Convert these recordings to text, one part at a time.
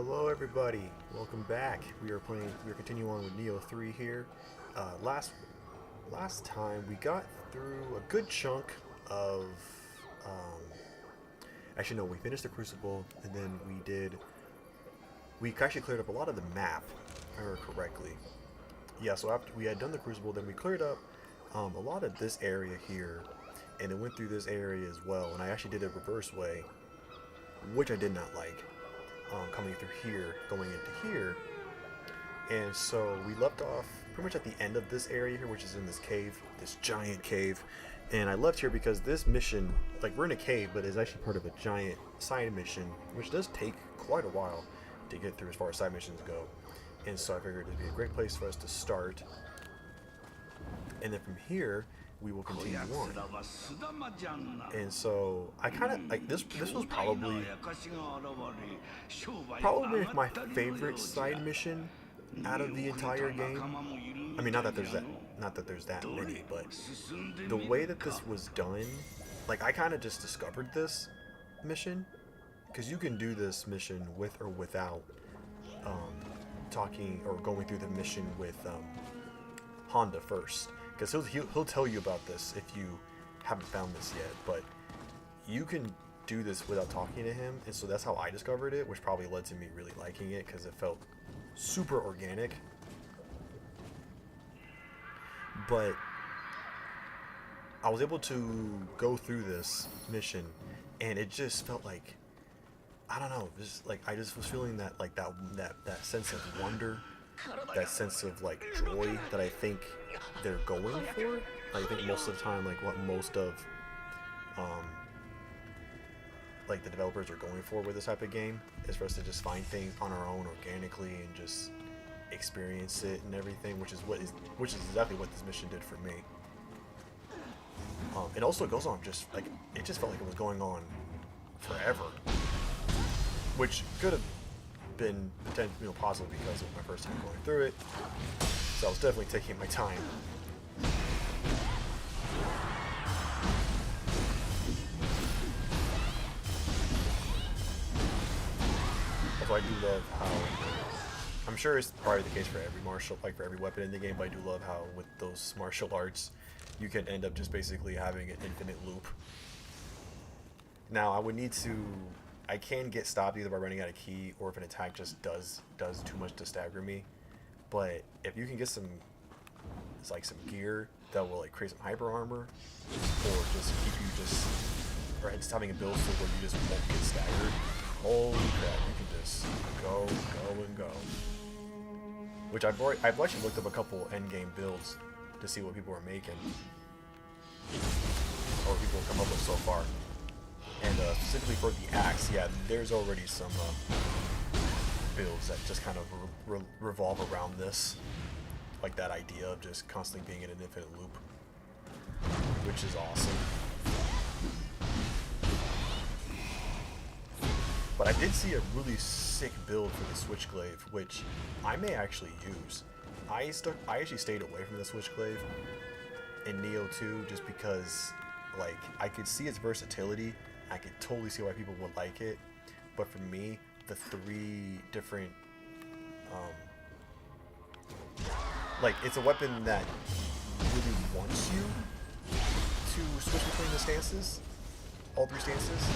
Hello everybody, welcome back. We are continuing on with Nioh 3 here. Last time we got through a good chunk of, um, actually no, we finished the Crucible, and then we actually cleared up a lot of the map, if I remember correctly. Yeah, so after we had done the Crucible, then we cleared up a lot of this area here, and it went through this area as well, and I actually did it reverse way, which I did not like. Coming through here, going into here, and so we left off pretty much at the end of this area here, which is in this cave, this giant cave. And I left here because this mission, like, we're in a cave, but it's actually part of a giant side mission, which does take quite a while to get through as far as side missions go. And so I figured it'd be a great place for us to start, and then from here we will continue on. And so I kind of like this. This was probably my favorite side mission out of the entire game. I mean, not that there's that many, but the way that this was done, like, I kind of just discovered this mission, because you can do this mission with or without talking or going through the mission with Honda first, because he'll tell you about this if you haven't found this yet, but you can do this without talking to him, and so that's how I discovered it, which probably led to me really liking it because it felt super organic. But I was able to go through this mission, and it just felt like, I don't know, just like I just was feeling that, like, that sense of wonder, that sense of, like, joy that I think they're going for. I think most of the time, like, what most of like the developers are going for with this type of game is for us to just find things on our own organically and just experience it and everything, which is exactly what this mission did for me. It also goes on just like, it just felt like it was going on forever, which could have been potentially, possibly because of my first time going through it. So I was definitely taking my time. Although I do love how, I'm sure it's probably the case for every weapon in the game, but I do love how with those martial arts, you can end up just basically having an infinite loop. Now I can get stopped either by running out of ki or if an attack just does too much to stagger me. But if you can get some gear that will, like, create some hyper armor, or just keep you or just having a build so where you just won't get staggered, holy crap, you can just go and go. Which I've actually looked up a couple endgame builds to see what people are making, or people have come up with so far. And specifically for the axe, yeah, there's already some builds that just kind of revolve around this, like that idea of just constantly being in an infinite loop, which is awesome. But I did see a really sick build for the Switchglaive, which I may actually use. I actually stayed away from the Switchglaive in Nioh 2 just because, like, I could see its versatility. I could totally see why people would like it, but for me, the three different, like, it's a weapon that really wants you to switch between the stances, all three stances,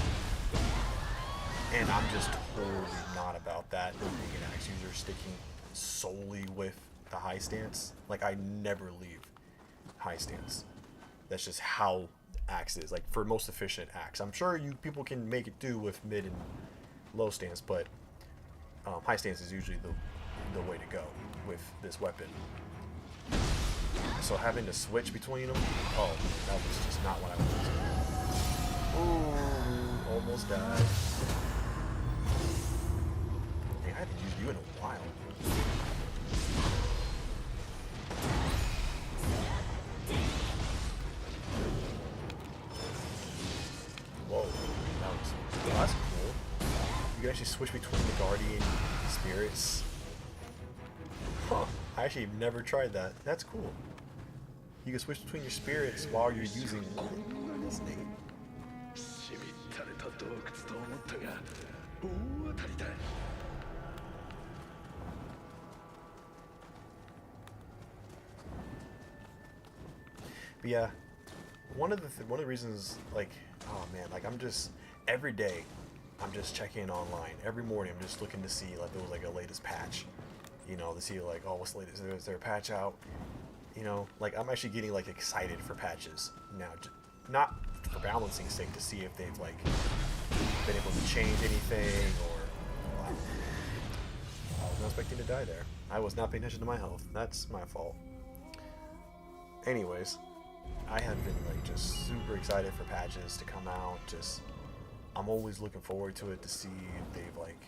and I'm just totally not about that, being an axe user, sticking solely with the high stance. Like, I never leave high stance. That's just how axe is, like, for most efficient axe. I'm sure people can make it do with mid and low stance, but high stance is usually the way to go with this weapon. So having to switch between them, oh, that was just not what I wanted. Ooh, almost died. Dang, I haven't used you in a while. Whoa, that's cool. You can actually switch between the Guardian spirits. Huh, I actually never tried that. That's cool. You can switch between your spirits while you're using one. What is his name? But yeah, one of the reasons, like, oh man, like I'm just every day, I'm just checking online. Every morning, I'm just looking to see like there was like a latest patch, you know, to see like, oh, what's the latest? Is there a patch out? You know, like I'm actually getting like excited for patches now, not for balancing sake, to see if they've like been able to change anything or. Wow, I was not expecting to die there. I was not paying attention to my health. That's my fault. Anyways, I have been like just super excited for patches to come out. Just I'm always looking forward to it to see if they've like,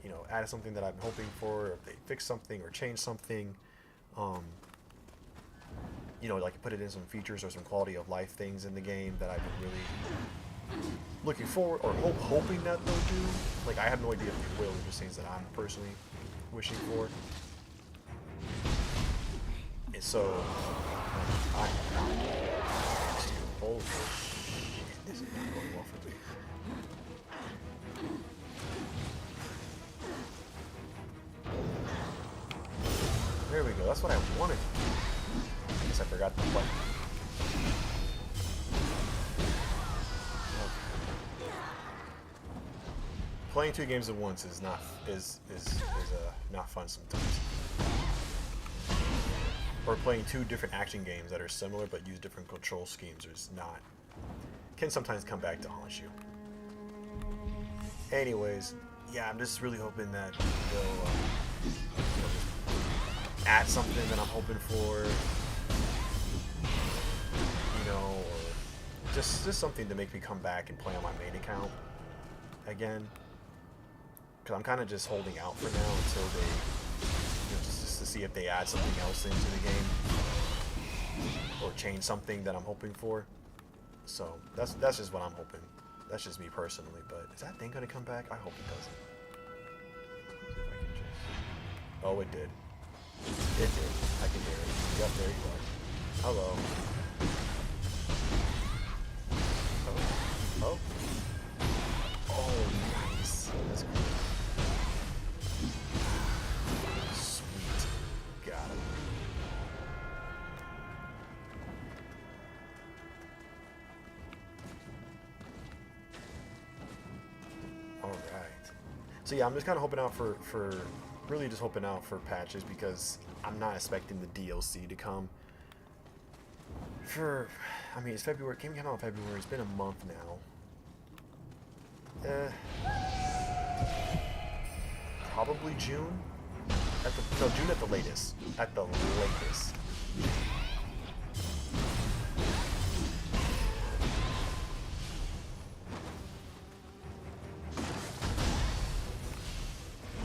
you know, added something that I'm hoping for, or if they fixed something or changed something. Um, you know, like put it in some features or some quality of life things in the game that I've been really looking forward or hoping that they'll do. Like I have no idea if they will. Just things that I'm personally wishing for. And so I holy shit, this is not going well for me. There we go. That's what I wanted. I guess I forgot the button. Okay. Playing two games at once is not fun sometimes. Or playing two different action games that are similar but use different control schemes is not can sometimes come back to haunt you. Anyways, yeah, I'm just really hoping that they'll you know, just add something that I'm hoping for, you know, or just something to make me come back and play on my main account again. Because I'm kind of just holding out for now until they, you know, just to see if they add something else into the game or change something that I'm hoping for. So that's just what I'm hoping. That's just me personally. But is that thing gonna come back? I hope it doesn't. Oh, it did. It did. I can hear it. Yep, there you are. Hello. Oh. Oh. Oh, nice. That's cool. Sweet. Got him. Alright. So yeah, I'm just kind of hoping out for really just hoping out for patches because I'm not expecting the DLC to come I mean, it's February. Game came out in February. It's been a month now. Probably June. No, June at the latest. At the latest.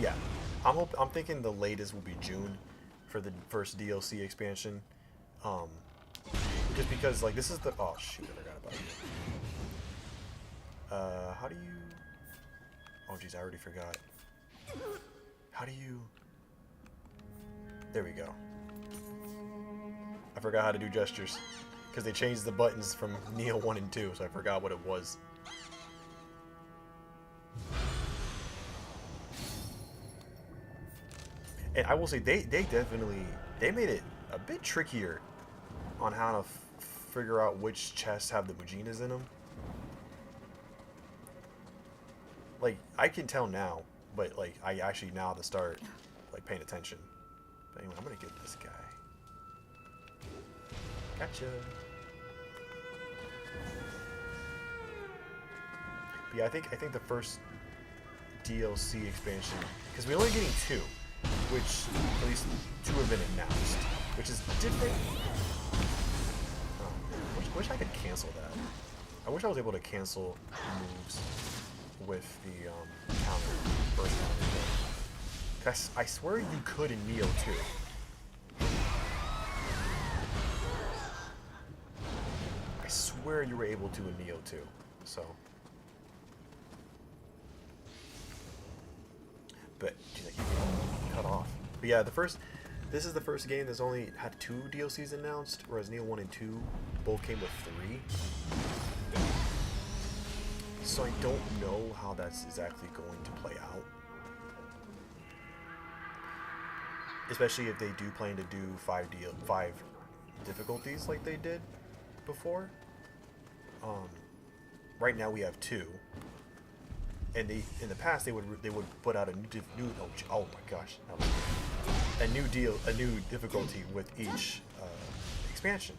Yeah, I'm thinking the latest will be June for the first DLC expansion. Just because like this is the oh shoot, I forgot about it. How do you? Oh geez, I already forgot. How do you? There we go. I forgot how to do gestures because they changed the buttons from Nioh 1 and 2, so I forgot what it was. And I will say they definitely made it a bit trickier on how to figure out which chests have the Mujinas in them. Like I can tell now, but like I actually now have to start like paying attention. But anyway, I'm gonna get this guy. Gotcha. But yeah, I think the first DLC expansion, because we're only getting two, which at least two have been announced, which is different. Wish I could cancel that. I wish I was able to cancel moves with the counter, burst counter. I swear you could in Nioh 2. I swear you were able to in Nioh 2. So. But geez, I keep getting cut off. But yeah, this is the first game that's only had 2 DLCs announced, whereas Nioh 1 and 2 both came with 3. So I don't know how that's exactly going to play out. Especially if they do plan to do 5 difficulties like they did. before. Um, right now we have 2, and in the past they would put out a new oh my gosh, a new difficulty with each expansion.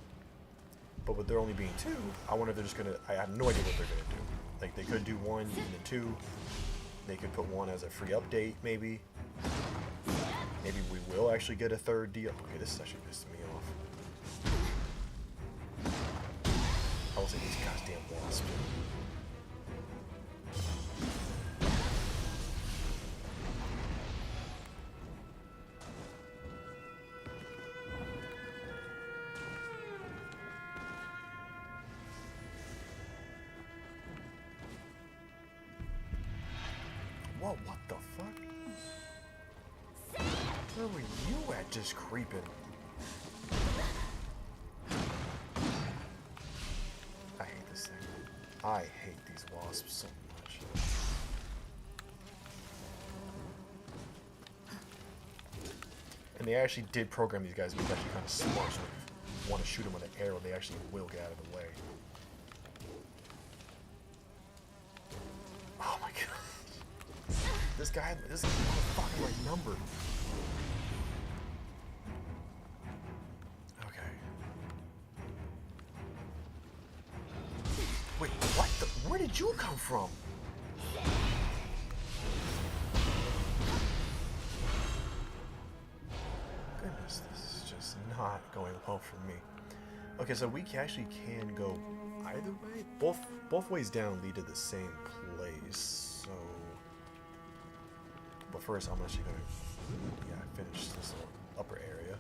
But with there only being 2, I wonder if they're just gonna. I have no idea what they're gonna do. Like they could do 1 and then 2. They could put 1 as a free update, maybe. Maybe we will actually get a 3rd deal. Okay, this is actually pissing me off. I will say these goddamn wasps. Whoa, what the fuck? Where were you at just creeping? I hate this thing. I hate these wasps so much. And they actually did program these guys to be actually kind of smart, so if you want to shoot them with an arrow, they actually will get out of the way. Oh my god. This is a fucking right number. Okay. Wait, what the? Where did you come from? Goodness, this is just not going well for me. Okay, so we actually can go either way. Both ways down lead to the same place. So. But first, I'm actually gonna, finish this little upper area.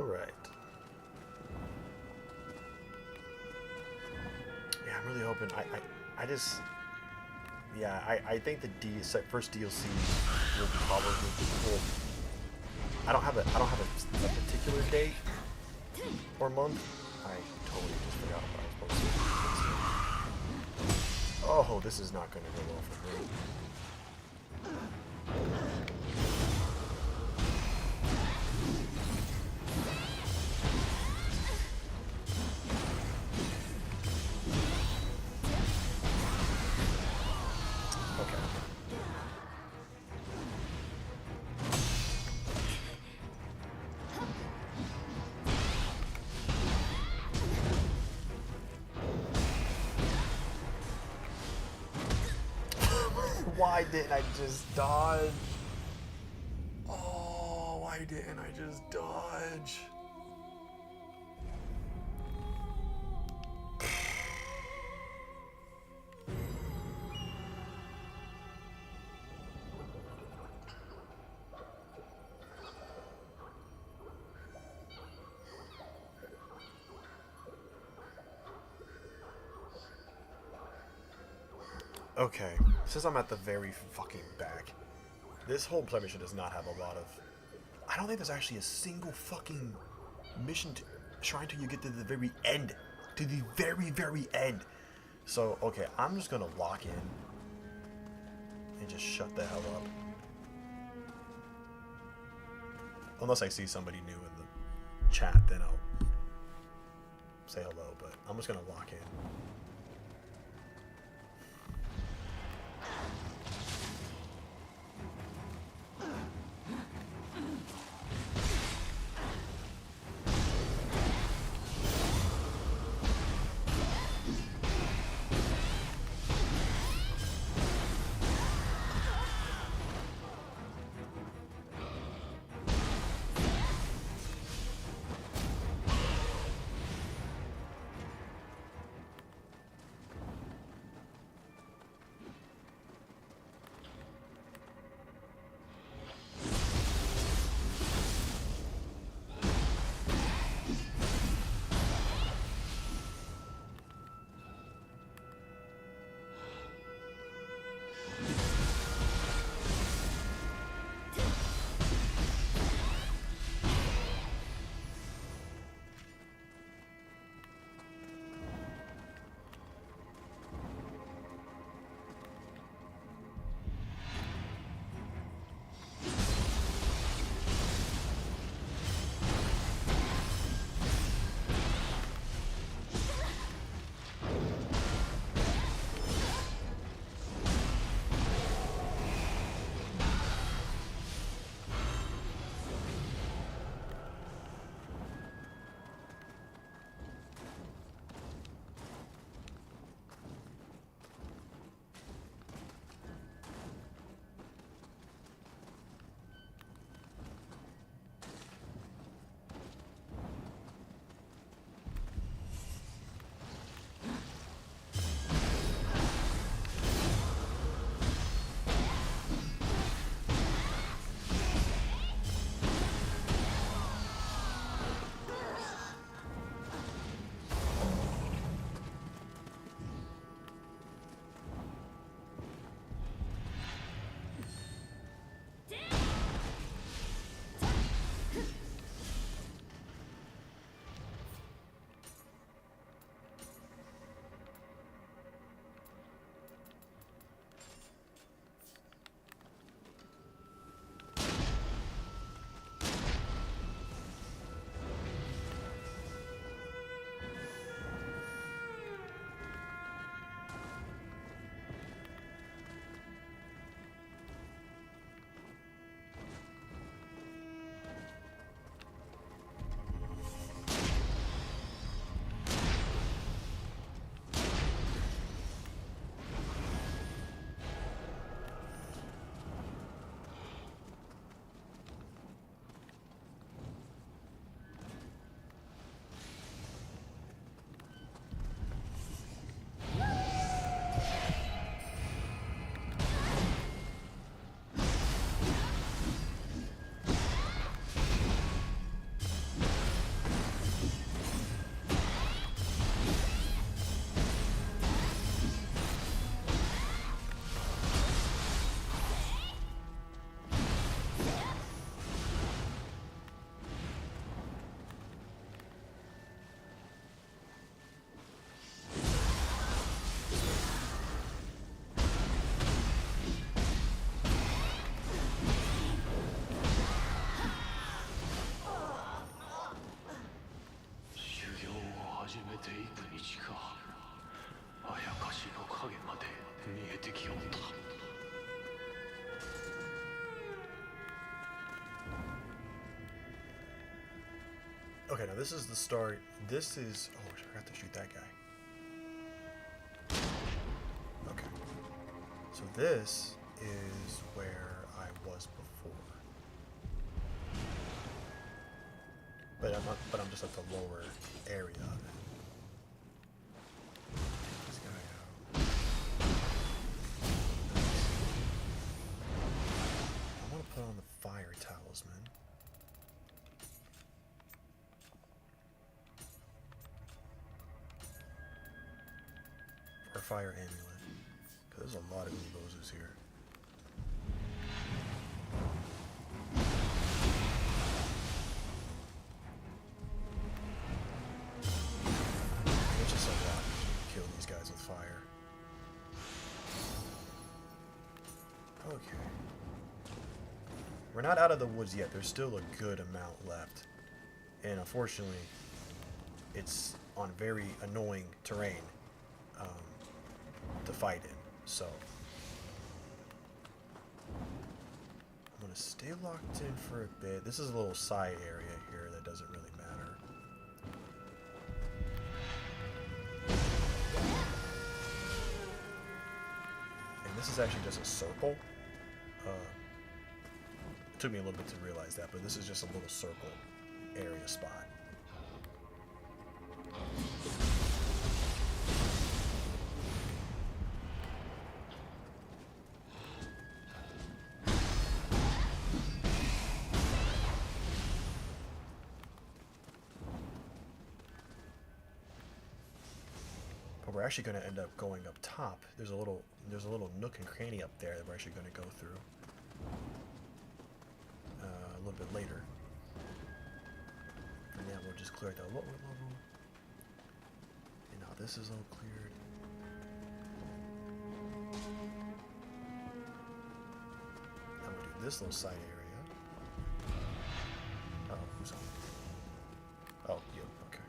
All right. Yeah, I'm really hoping. I just. Yeah, I think the first DLC will probably be cool. I don't have a particular date or month. I totally just forgot what I was supposed to do. Oh, this is not going to go well for me. Why didn't I just dodge? Oh, why didn't I just dodge? Okay, since I'm at the very fucking back, this whole play mission does not have a lot of. I don't think there's actually a single fucking mission trying to you get to the very end. To the very, very end. So, okay, I'm just gonna lock in and just shut the hell up. Unless I see somebody new in the chat, then I'll say hello, but I'm just gonna lock in. Okay, now this is the start. This is... Oh, I forgot to shoot that guy. Okay. So this is where I was before. But I'm just at the lower area of it. Take this guy out. I want to put on the fire talisman. Or fire amulet. Because there's a lot of Ubozos here. It's just a lot to kill these guys with fire. Okay. We're not out of the woods yet. There's still a good amount left. And unfortunately, it's on very annoying terrain to fight in. So, I'm going to stay locked in for a bit. This is a little side area here that doesn't really matter. And this is actually just a circle. It took me a little bit to realize that, but this is just a little circle area spot. But we're actually going to end up going up top. There's a little nook and cranny up there that we're actually going to go through a little bit later. For now, we'll just clear the lower level. And now this is all cleared. Now we'll do this little side area. Oh, who's on? Oh, you. Okay.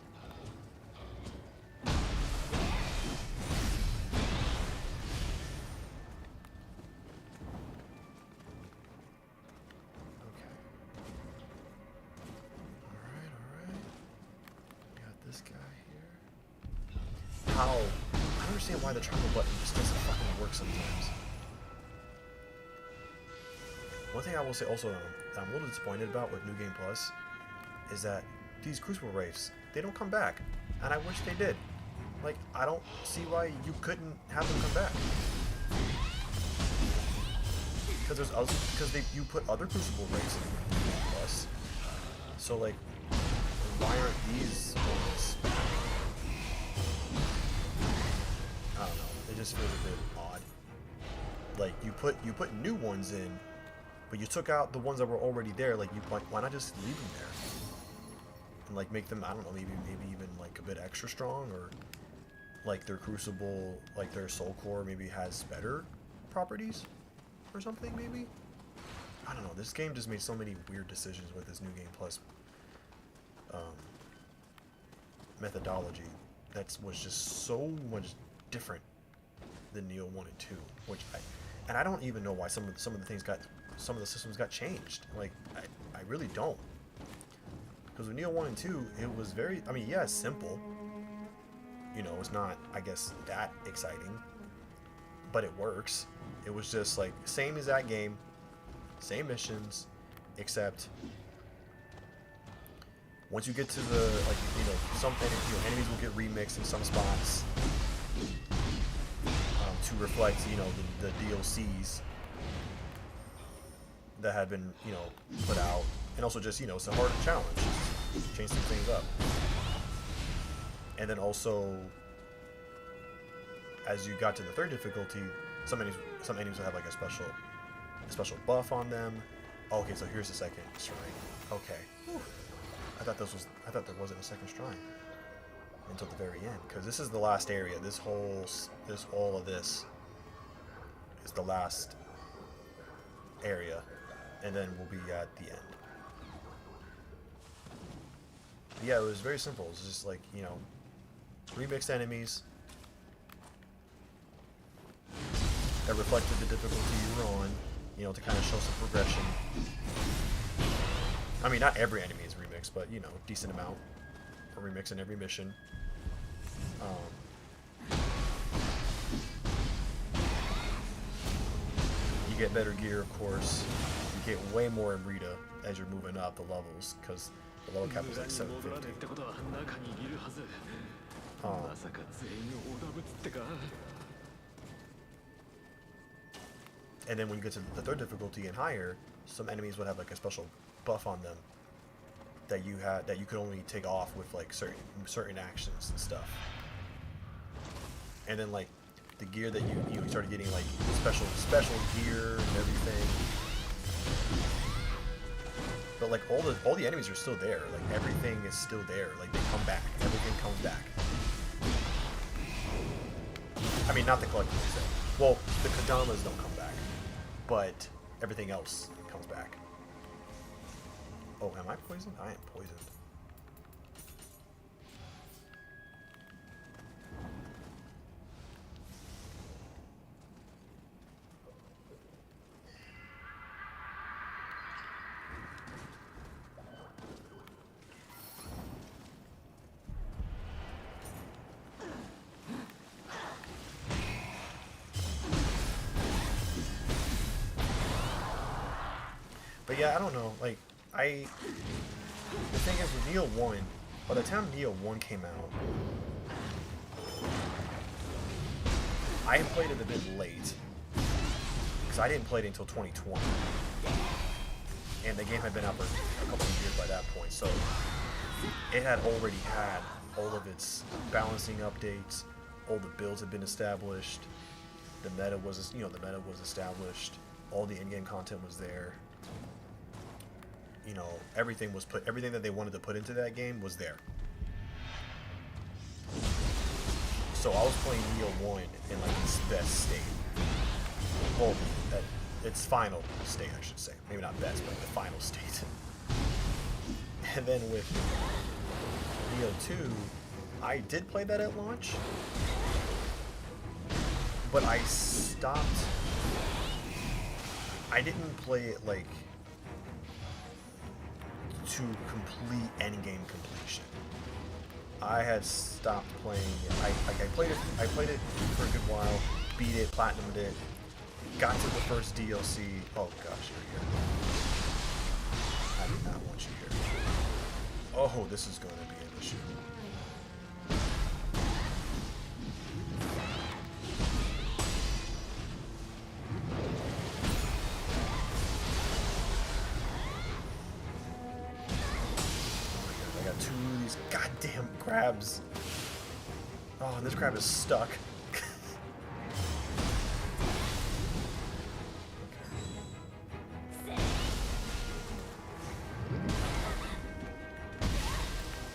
This guy here. How? I don't understand why the triangle button just doesn't fucking work sometimes. One thing I will say also that I'm a little disappointed about with New Game Plus is that these Crucible Wraiths, they don't come back. And I wish they did. Like, I don't see why you couldn't have them come back. Because you put other Crucible Wraiths in New Game Plus. So, like, why aren't these ones back? I don't know. It just feels a bit odd. Like you put new ones in, but you took out the ones that were already there. Like why not just leave them there? And like make them, I don't know, maybe even like a bit extra strong, or like their crucible, like their soul core maybe has better properties or something maybe. I don't know. This game just made so many weird decisions with this New Game Plus methodology that was just so much different than Nioh 1 and 2, which I don't even know why some of the systems got changed. Like I really don't, because with Nioh 1 and 2 it was very, I mean, yeah, it's simple, you know, it's not, I guess, that exciting, but it works. It was just like same as that game, same missions, except once you get to the, like, you know, some enemies will get remixed in some spots to reflect, you know, the DLCs that had been, you know, put out, and also just, you know, it's a harder challenge, just change some things up. And then also, as you got to the third difficulty, some enemies will have like a special buff on them. Oh, okay, so here's the second shrine. Okay. Whew. I thought there wasn't a second shrine until the very end, because this is the last area. All of this is the last area, and then we'll be at the end. But yeah, it was very simple. It was just like, you know, remixed enemies that reflected the difficulty you were on, you know, to kind of show some progression. I mean, not every enemy is remixed, but you know, decent amount are remixed in every mission. You get better gear, of course. You get way more in Rita as you're moving up the levels, because the level cap is like 750. And then when you get to the third difficulty and higher, some enemies would have like a special buff on them that you could only take off with like certain actions and stuff. And then like the gear that you started getting like special gear and everything. But like all the enemies are still there. Like everything is still there. Like they come back. Everything comes back. I mean, not the collectibles thing. Well, the Kadamas don't come back, but everything else comes back. Oh, am I poisoned? I am poisoned. But yeah, I don't know. Like, the thing is with Nioh 1, by the time Nioh 1 came out, I had played it a bit late. Because I didn't play it until 2020. And the game had been out for a couple of years by that point. So it had already had all of its balancing updates. All the builds had been established. The meta was established. All the in-game content was there. You know, everything that they wanted to put into that game was there. So I was playing Nioh 1 in like its best state. Well, its final state, I should say. Maybe not best, but the final state. And then with Nioh 2, I did play that at launch, but I stopped. I didn't play it like to complete endgame completion. I had stopped playing it. I played it for a good while, beat it, platinumed it, got to the first DLC. Oh gosh, you're here. I do not want you here. Oh, this is going to be an issue. Goddamn crabs. Oh, and this crab is stuck.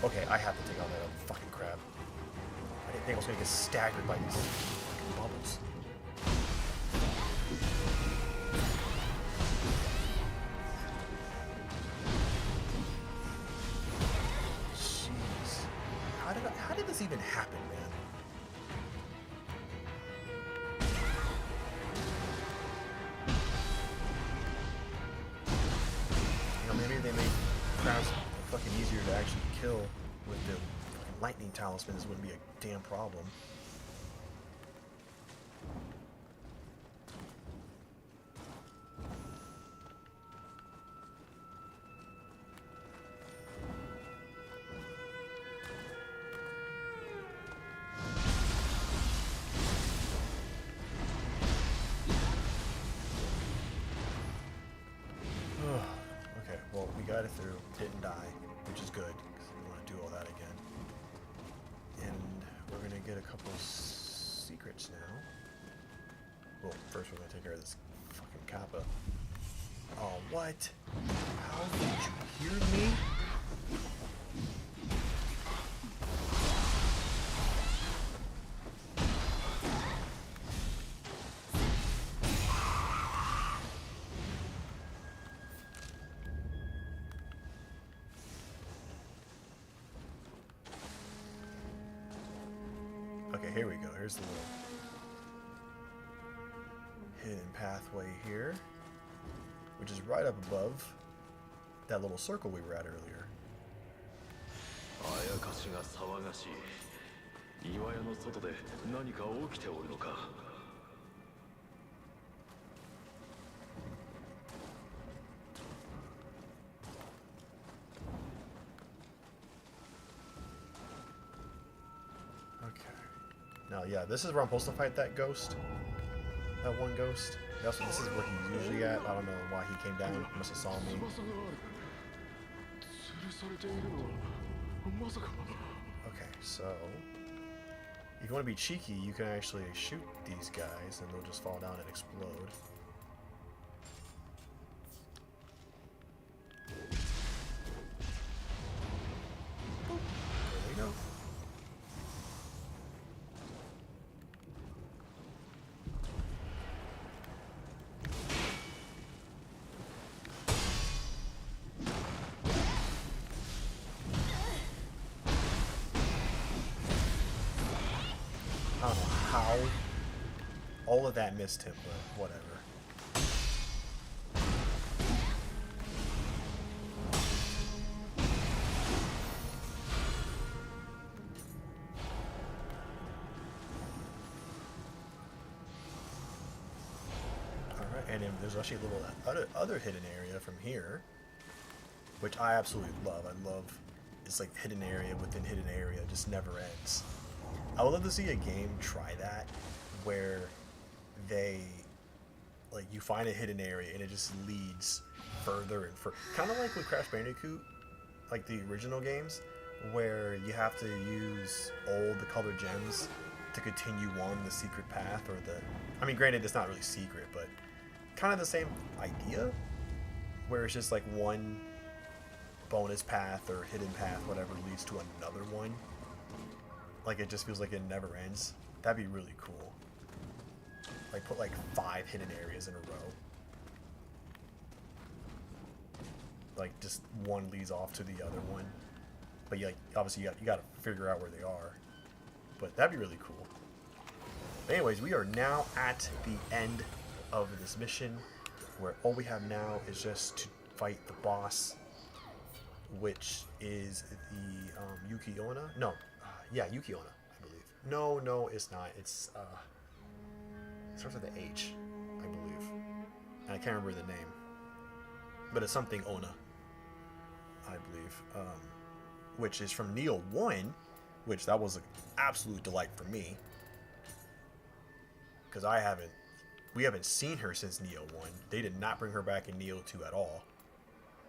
Okay, I have to take out that other fucking crab. I didn't think I was gonna get staggered by these fucking bubbles. How did this even happen, man? You know, maybe they made crabs fucking easier to actually kill with the fucking lightning talisman. This wouldn't be a damn problem. Well, we got it through, didn't die, which is good, because we want to do all that again. And we're going to get a couple secrets now. Well, first we're going to take care of this fucking Kappa. Oh, what? How did you hear me? Okay, here we go. Here's the little hidden pathway here, which is right up above. that little circle we were at earlier. Okay. Now, yeah, this is where I'm supposed to fight that ghost. That one ghost. This is where he's usually at. I don't know why he came down. He must have saw me. Okay, so if you want to be cheeky, you can actually shoot these guys and they'll just fall down and explode. There we go. I don't know how all of that missed him, but whatever. Alright, and then there's actually a little other hidden area from here, which I absolutely love. I love it's like hidden area within hidden area, it just never ends. I would love to see a game try that, where they, like, you find a hidden area and it just leads further and further. Kind of like with Crash Bandicoot, like the original games, where you have to use all the colored gems to continue on the secret path, or the, I mean, granted, it's not really secret, but kind of the same idea, where it's just like one bonus path or hidden path, whatever, leads to another one. Like, it just feels like it never ends. That'd be really cool. Like, put like 5 hidden areas in a row. Like, just one leads off to the other one. But yeah, like, obviously you got to figure out where they are. But that'd be really cool. But anyways, we are now at the end of this mission, where all we have now is just to fight the boss, which is the Yuki Onna? No. Yeah, Yuki Onna, I believe. No, it's not. It's, it starts with an H, I believe. And I can't remember the name. But it's something Onna, I believe. Which is from Nioh 1, which that was an absolute delight for me. Because we haven't seen her since Nioh 1. They did not bring her back in Nioh 2 at all.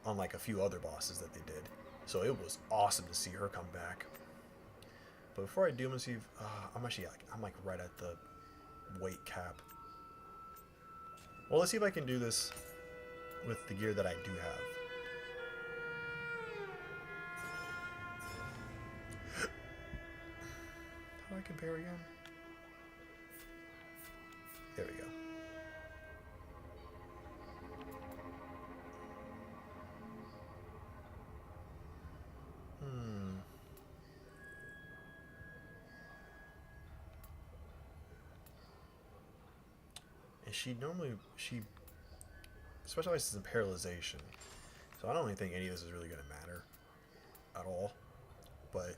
Unlike a few other bosses that they did. So it was awesome to see her come back. But before I do, I'm gonna see if, I'm like right at the weight cap. Well, let's see if I can do this with the gear that I do have. How do I compare again? There we go. She specializes in paralyzation, so I don't even think any of this is really going to matter at all. But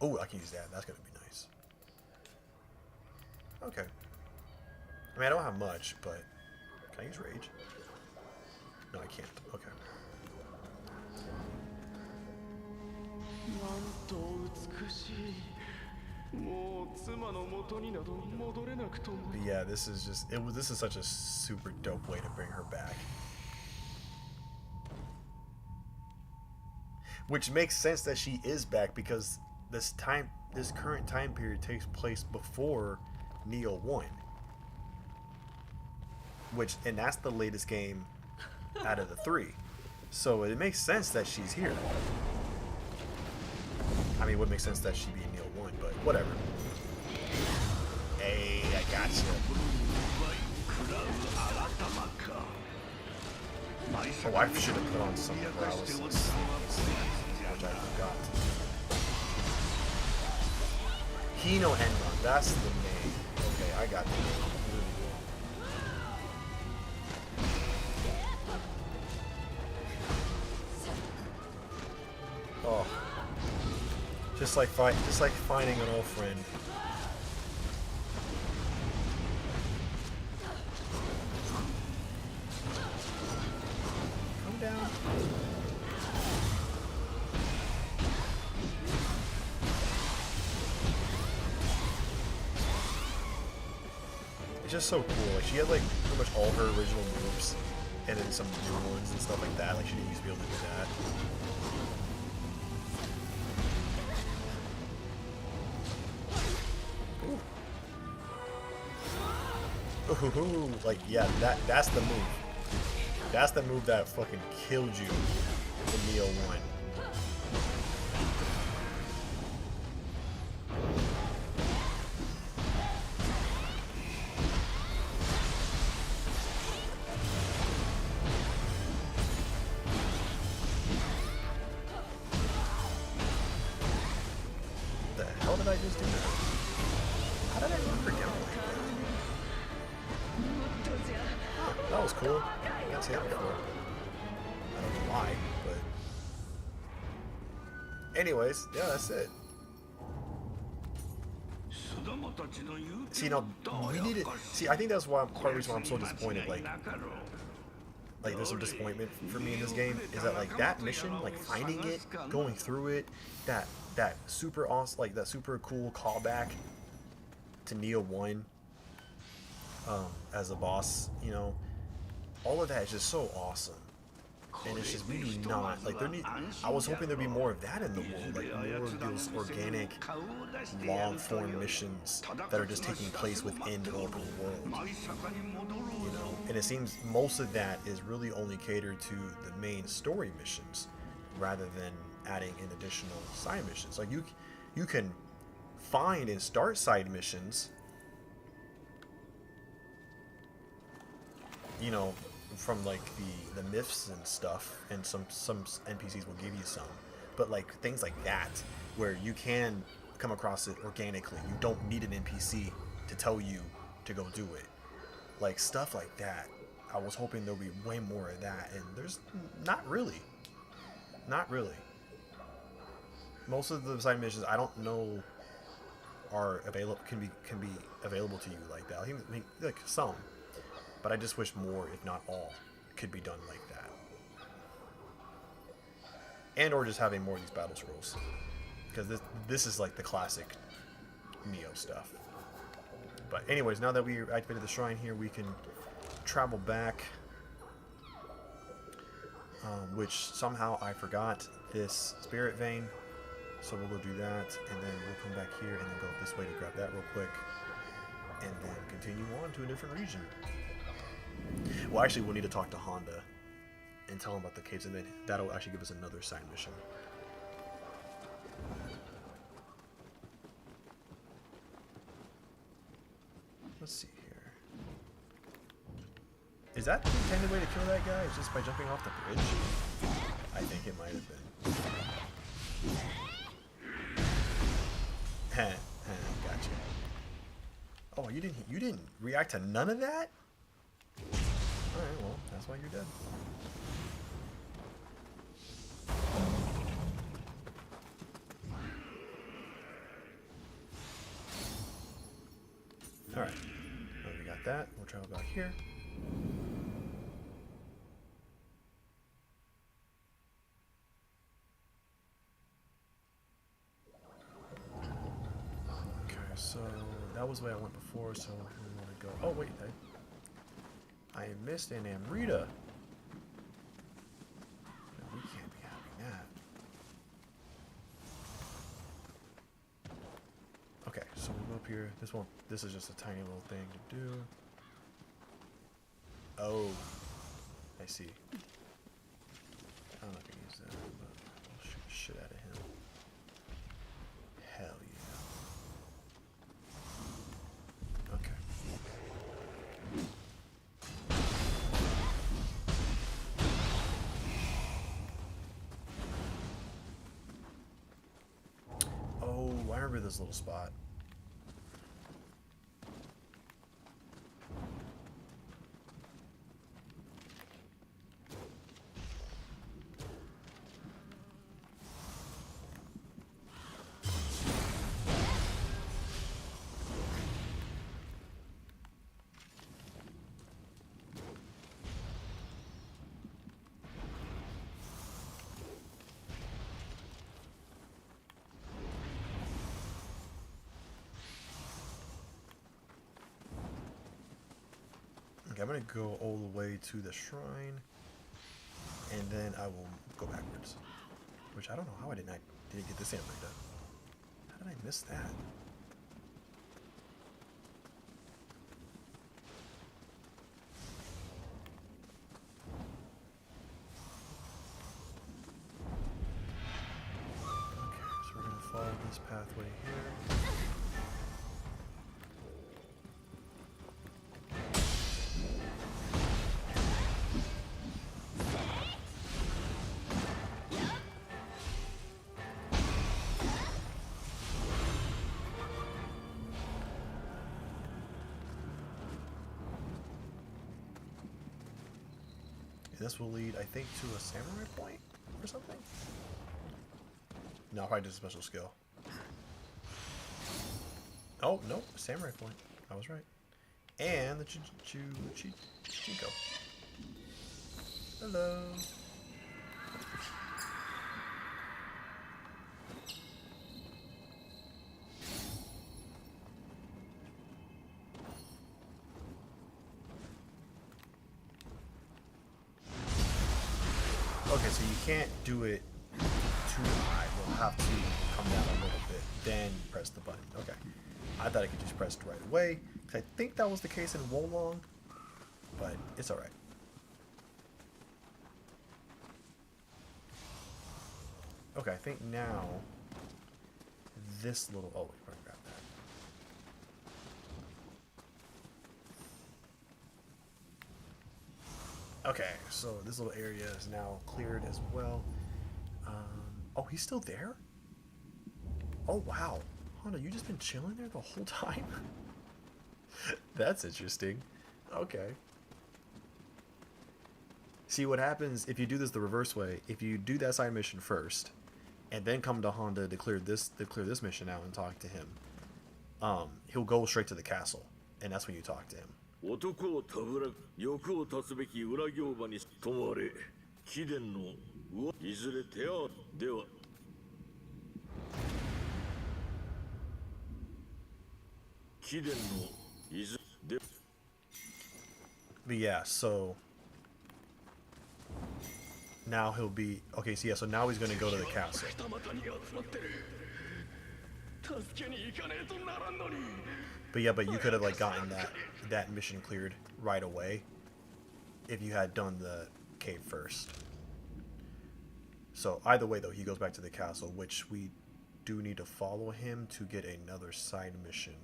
oh, I can use that. That's going to be nice. Okay. I mean, I don't have much, but can I use rage? No, I can't. Okay. But yeah, this is such a super dope way to bring her back. Which makes sense that she is back, because this current time period takes place before Nioh 1. And that's the latest game out of the 3. So it makes sense that she's here. I mean, it would make sense that she'd be in Nioh 1, but whatever. Hey, I gotcha. Oh, I should have put on some paralysis, which I forgot. Hino Enron, that's the name. Okay, I got the name. just like finding an old friend. Come down. It's just so cool. Like she had like pretty much all her original moves, and then some new ones and stuff like that. Like she didn't used to be able to do that. Ooh, like yeah, that's the move. That's the move that fucking killed you in Nioh 1. The hell did I just do that? How did I not forget like that? That was cool. I got to see that before. I don't know why, but... Anyways, yeah, that's it. See, now, we need it... See, I think that's why part of the reason why I'm so disappointed, like there's some disappointment for me in this game, is that, like, that mission, like, finding it, going through it, that super awesome, like, that super cool callback to Nioh 1, as a boss, you know, all of that is just so awesome. And it's just, we do not, like, I was hoping there'd be more of that in the world, like, more of those organic, long-form missions that are just taking place within the open world, you know, and it seems most of that is really only catered to the main story missions, rather than adding in additional side missions. Like, you can find and start side missions, you know, from like the myths and stuff, and some NPCs will give you some, but like things like that where you can come across it organically, you don't need an NPC to tell you to go do it, like stuff like that. I was hoping there'll be way more of that, and there's not really. Most of the side missions I don't know are available, can be available to you like that. I think like some, but I just wish more, if not all, could be done like that. And or just having more of these battle scrolls, because this is like the classic Nioh stuff. But anyways, now that we activated the shrine here, we can travel back, which somehow I forgot this spirit vein, so we'll go do that, and then we'll come back here and then go this way to grab that real quick, and then continue on to a different region. Well, actually, we'll need to talk to Honda and tell him about the caves, and then that'll actually give us another side mission. Let's see here. Is that the intended way to kill that guy? Is just by jumping off the bridge? I think it might have been. Gotcha. Oh, you didn't react to none of that? Alright, well, that's why you're dead. Alright. Well, we got that. We'll travel back here. Okay, so that was the way I went before, so we want to go... Oh, wait, I missed an Amrita. No, we can't be having that. Okay, so we'll go up here. This is just a tiny little thing to do. Oh, I see. I'm not gonna use that, but I'll shoot the shit out of him. Hell yeah. Okay. Oh, I remember this little spot. Okay, I'm gonna go all the way to the shrine, and then I will go backwards. Which I don't know how I didn't get this hammer done. How did I miss that? Okay, so we're gonna follow this pathway here. This will lead, I think, to a samurai point or something? No, probably just a special skill. Oh, no, samurai point. I was right. And the Chico. Hello. Okay, so you can't do it too high. You'll have to come down a little bit, then press the button. Okay. I thought I could just press it right away, because I think that was the case in Wolong, but it's alright. Okay, I think now this little... Oh, wait, we're going to grab that. Okay, so this little area is now cleared as well. Oh, he's still there? Oh, wow. Honda, you just been chilling there the whole time? That's interesting. Okay. See, what happens if you do this the reverse way, if you do that side mission first, and then come to Honda to clear this mission out and talk to him, he'll go straight to the castle, and that's when you talk to him. 男をたぶら欲を断つべき裏行場に止まれ貴殿のいずれ手合では But yeah, so now he'll be okay. So yeah, so now he's gonna go to the castle. But yeah, but you could have like gotten that mission cleared right away if you had done the cave first. So either way though, he goes back to the castle, which we do need to follow him to get another side mission.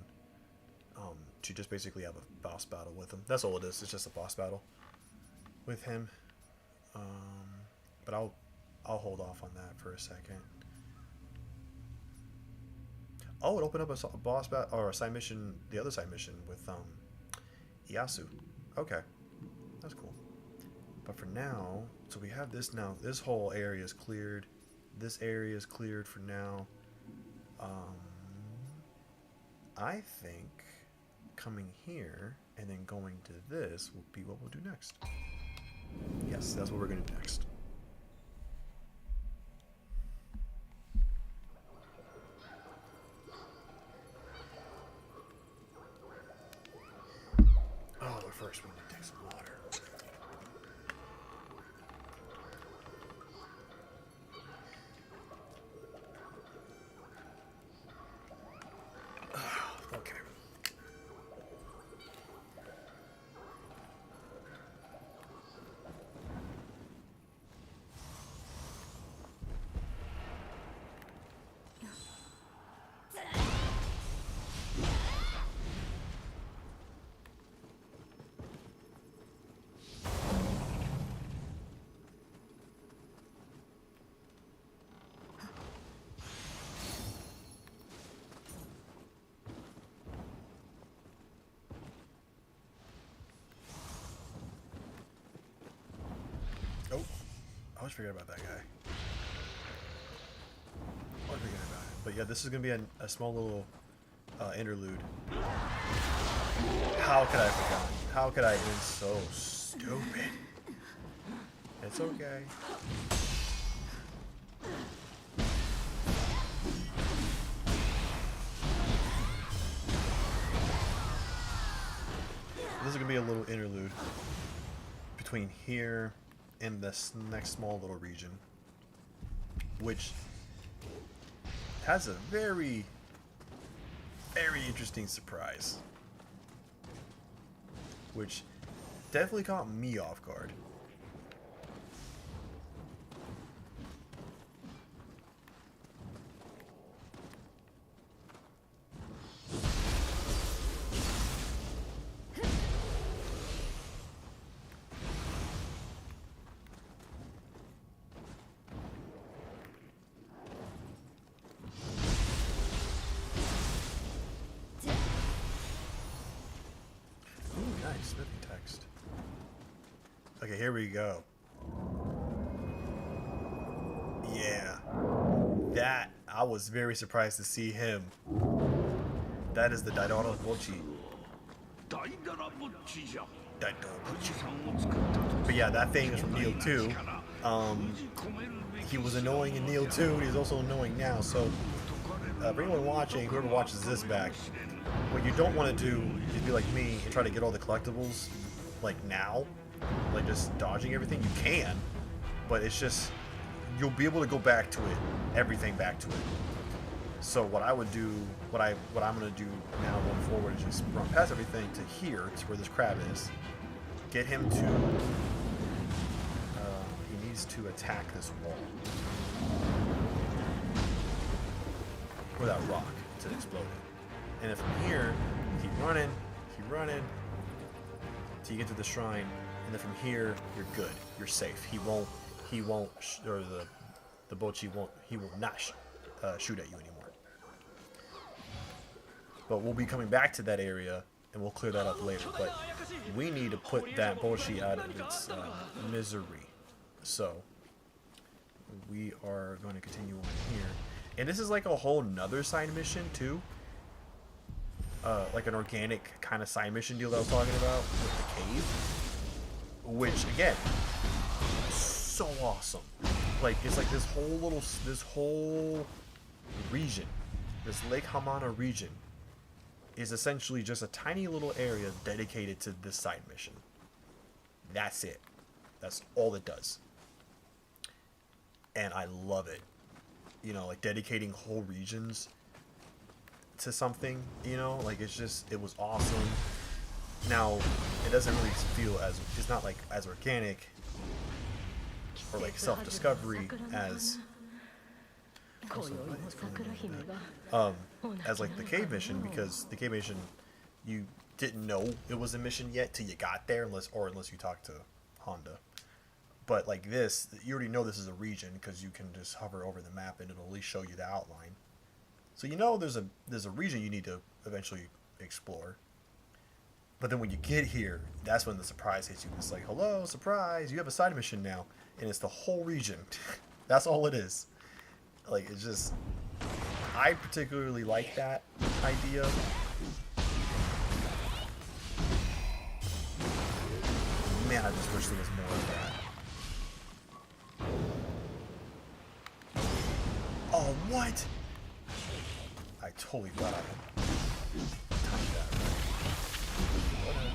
To just basically have a boss battle with him. That's all it is. It's just a boss battle with him. But I'll hold off on that for a second. Oh, it opened up a boss battle or a side mission, the other side mission with Iyasu. Okay, that's cool. But for now, so we have this now. This whole area is cleared. This area is cleared for now. I think coming here and then going to this will be what we'll do next. Yes, that's what we're going to do next. Oh, but first we need to take some water. Okay. Oh, I always forget about that guy. I always forget about it. But yeah, this is going to be a small little interlude. How could I have forgotten? How could I have been so stupid? It's okay. This is going to be a little interlude. between here and this next small little region, which has a very, very interesting surprise, which definitely caught me off guard. Snipping text. Okay, here we go. Yeah. That, I was very surprised to see him. That is the Daidara Bochi. But yeah, that thing is from Nioh 2. He was annoying in Nioh 2, he's also annoying now, so for anyone watching, whoever watches this back, what you don't want to do is be like me and try to get all the collectibles like now, like just dodging everything. You can, but it's just, you'll be able to go back to it, everything back to it. So what I would do, what I'm gonna do now going forward is just run past everything to here, to where this crab is, get him to, he needs to attack this wall, or that rock to explode it. And then from here, keep running till you get to the shrine, and then from here you're good, you're safe. He won't, or the Bochi won't, he will not shoot at you anymore. But we'll be coming back to that area, and we'll clear that up later. But we need to put that Bochi out of its misery. So we are going to continue on here, and this is like a whole nother side mission too. Like an organic kind of side mission deal that I was talking about with the cave, which again, so awesome. Like it's like this whole region, this Lake Hamana region, is essentially just a tiny little area dedicated to this side mission. That's it. That's all it does. And I love it. You know, like dedicating whole regions to something, you know, like it's just, it was awesome. Now it doesn't really feel as, it's not like as organic or like self-discovery as as like the cave mission, because the cave mission, you didn't know it was a mission yet till you got there, unless you talk to Honda. But like this, you already know this is a region because you can just hover over the map and it'll at least show you the outline. So you know there's a region you need to eventually explore. But then when you get here, that's when the surprise hits you. It's like, hello, surprise, you have a side mission now. And it's the whole region. That's all it is. Like, it's just, I particularly like that idea. Man, I just wish there was more of that. Oh, what? I totally thought I had timed that right.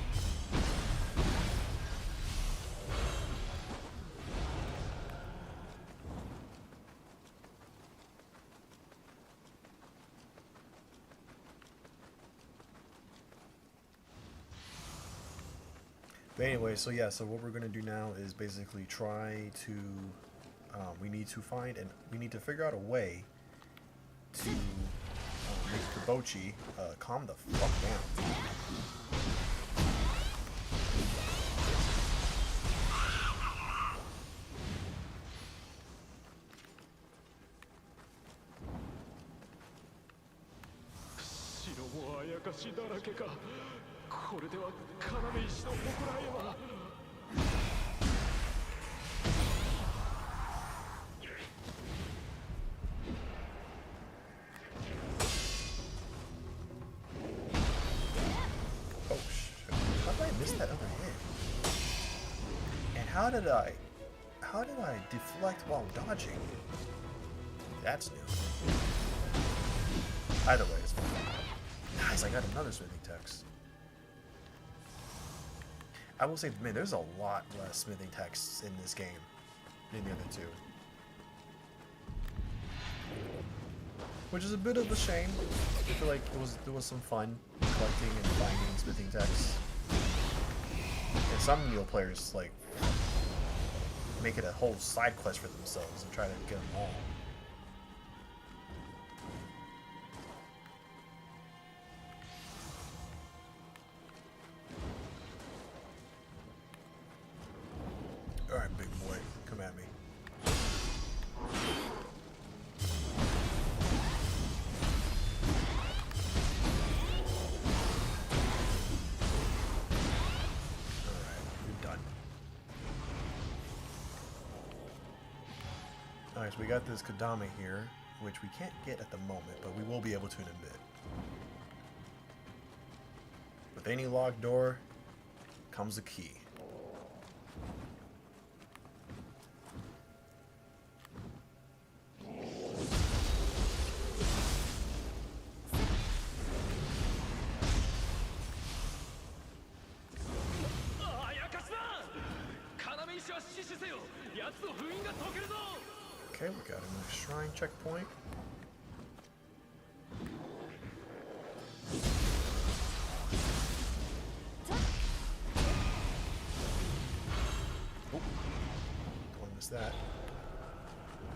But anyway, so yeah, so what we're going to do now is basically try to, we need to figure out a way to make the Bochi calm the fuck down. That other hit? And how did I deflect while dodging? That's new. Either way, it's fine. Nice, I got another smithing text. I will say, man, there's a lot less smithing texts in this game than the other two. Which is a bit of a shame. I feel like there was some fun collecting and finding smithing texts. And some Nioh players like make it a whole side quest for themselves and try to get them all. Alright, big boy, come at me. Alright, so we got this Kodama here, which we can't get at the moment, but we will be able to in a bit. With any locked door comes a key. Okay, we got a new shrine checkpoint. Oh, don't miss that.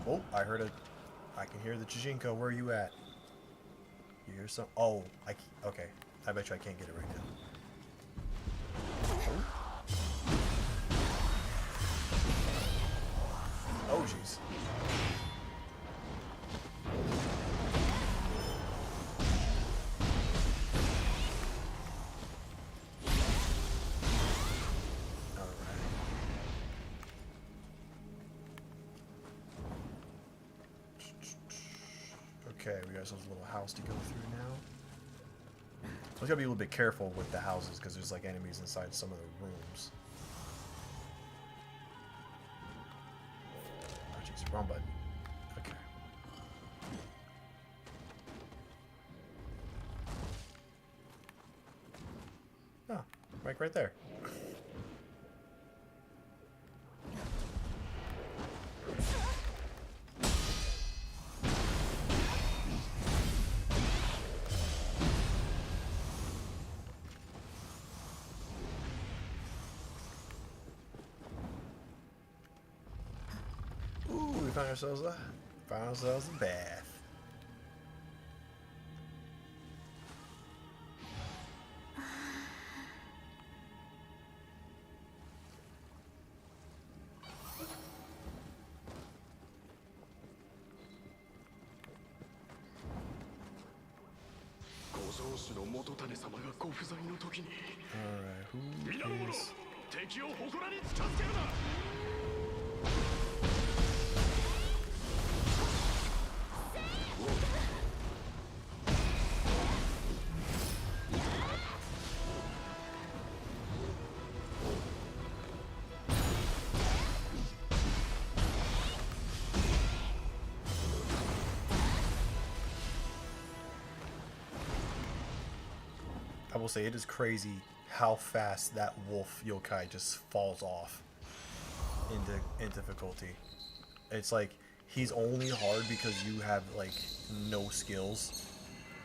Oh, I heard a. I can hear the Chijinko. Where are you at? You hear some? Oh, okay. I bet you I can't get it right now. Oh, jeez. Okay, we got ourselves a little house to go through now. So we gotta be a little bit careful with the houses because there's like enemies inside some of the rooms. Oh jeez, wrong button. Okay. Oh, right there. Found ourselves a bath. Alright, who is... I will say it is crazy how fast that wolf yokai just falls off in difficulty. It's like he's only hard because you have like no skills,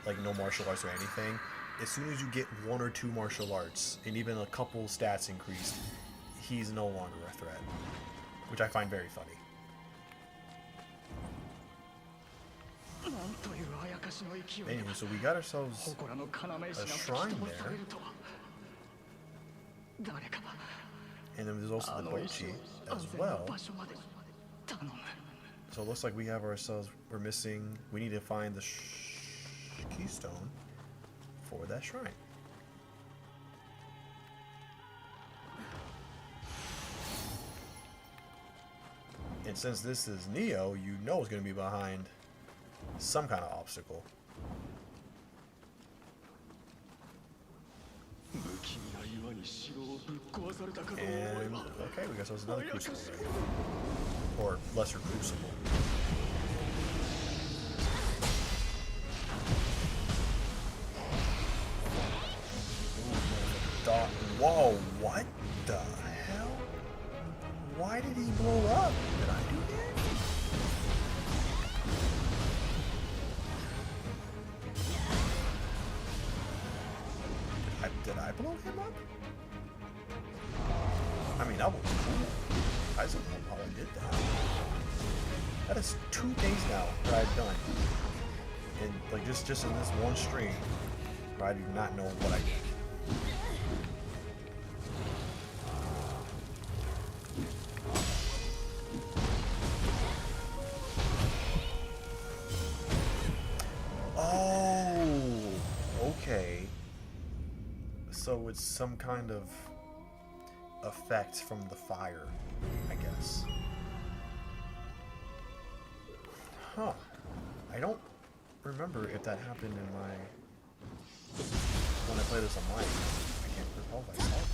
like no martial arts or anything. As soon as you get one or two martial arts and even a couple stats increased, he's no longer a threat, which I find very funny. Anyway, so we got ourselves a shrine there. And then there's also the Bochi as well. So it looks like we have ourselves, we're missing, we need to find the keystone for that shrine. And since this is Nioh, you know it's going to be behind some kind of obstacle. And okay, we got ourselves another crucible right here. Or lesser crucible. Whoa, what the? these blow up? Did I do that? Did I blow him up? I mean, that was cool. I don't know how I did that. That is 2 days now that I've done. And like just in this one stream, where I do not know what I did. Oh, okay. So it's some kind of effect from the fire, I guess. Huh. I don't remember if that happened in my... when I played this on mine. I can't recall if I saw that.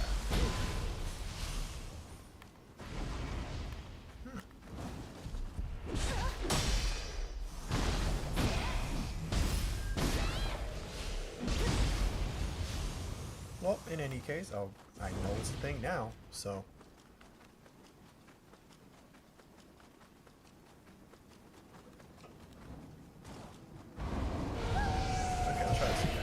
Well, in any case, I know it's a thing now, so... Okay, I'll try this again.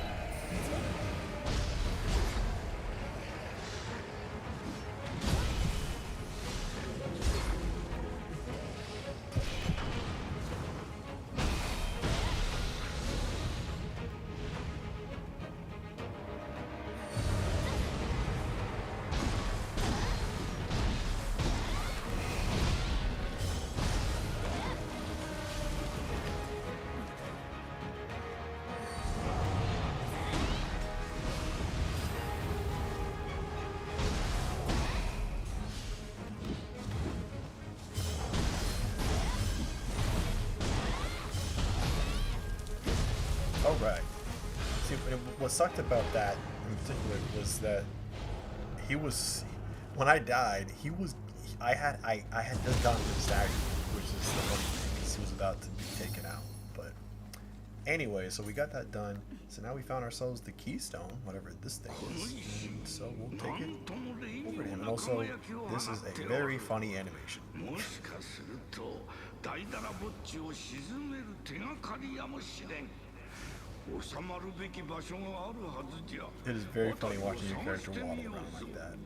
Alright. See, what sucked about that in particular was that he was, when I died, I had just gotten the stagger, which is the funny thing, because he was about to be taken out. But anyway, so we got that done. So now we found ourselves the keystone, whatever this thing is. And so we'll take it over to him. And also, this is a very funny animation. It is very funny watching your character waddle around like that.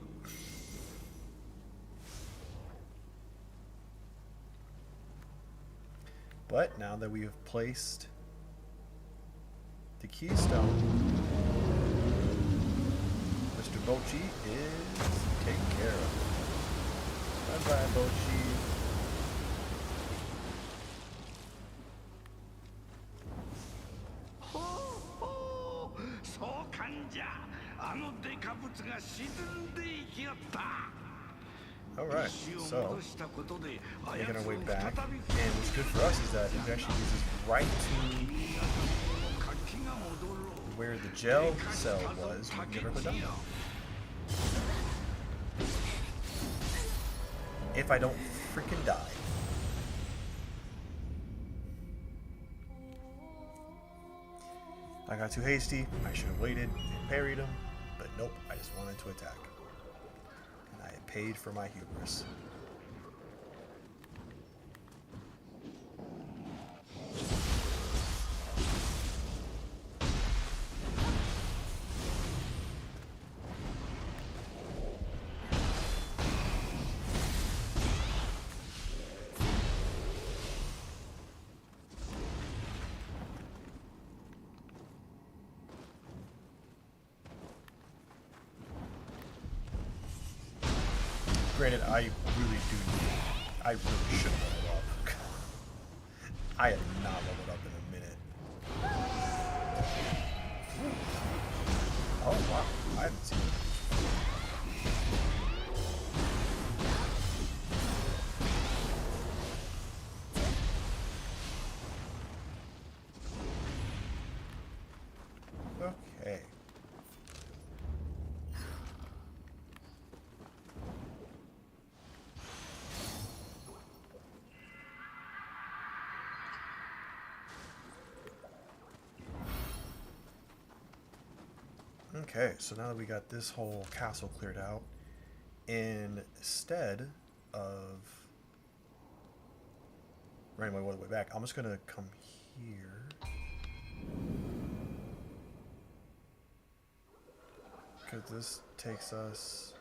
But now that we have placed the keystone, Mr. Bochi is taken care of. Bye-bye, Bochi. Alright, so making our way back, and what's good for us is that it actually leads us right to where the jail cell was when we get our done. If I don't freaking die. I got too hasty, I should have waited and parried him, but nope, I just wanted to attack. And I paid for my hubris. Granted, I really should have leveled up. I had not leveled up in a minute. Oh wow, I haven't seen it. Okay. Okay, so now that we got this whole castle cleared out, instead of running my way back. I'm just gonna come here. Because this takes us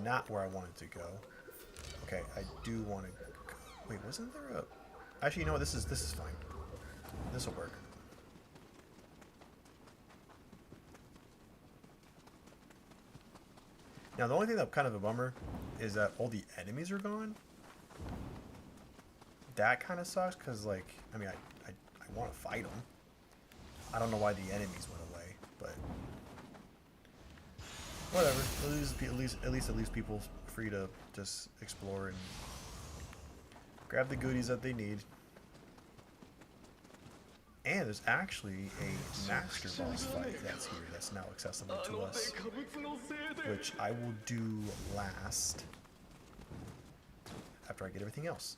not where I wanted to go. Okay, I do want to go. Wait, wasn't there a... Actually, you know what? This is fine. This will work. Now, the only thing that's kind of a bummer is that all the enemies are gone. That kind of sucks, because, like, I mean, I want to fight them. I don't know why the enemies went away, but... Whatever. At least it leaves people free to just explore and grab the goodies that they need. And there's actually a master boss fight that's here that's now accessible to us, which I will do last after I get everything else.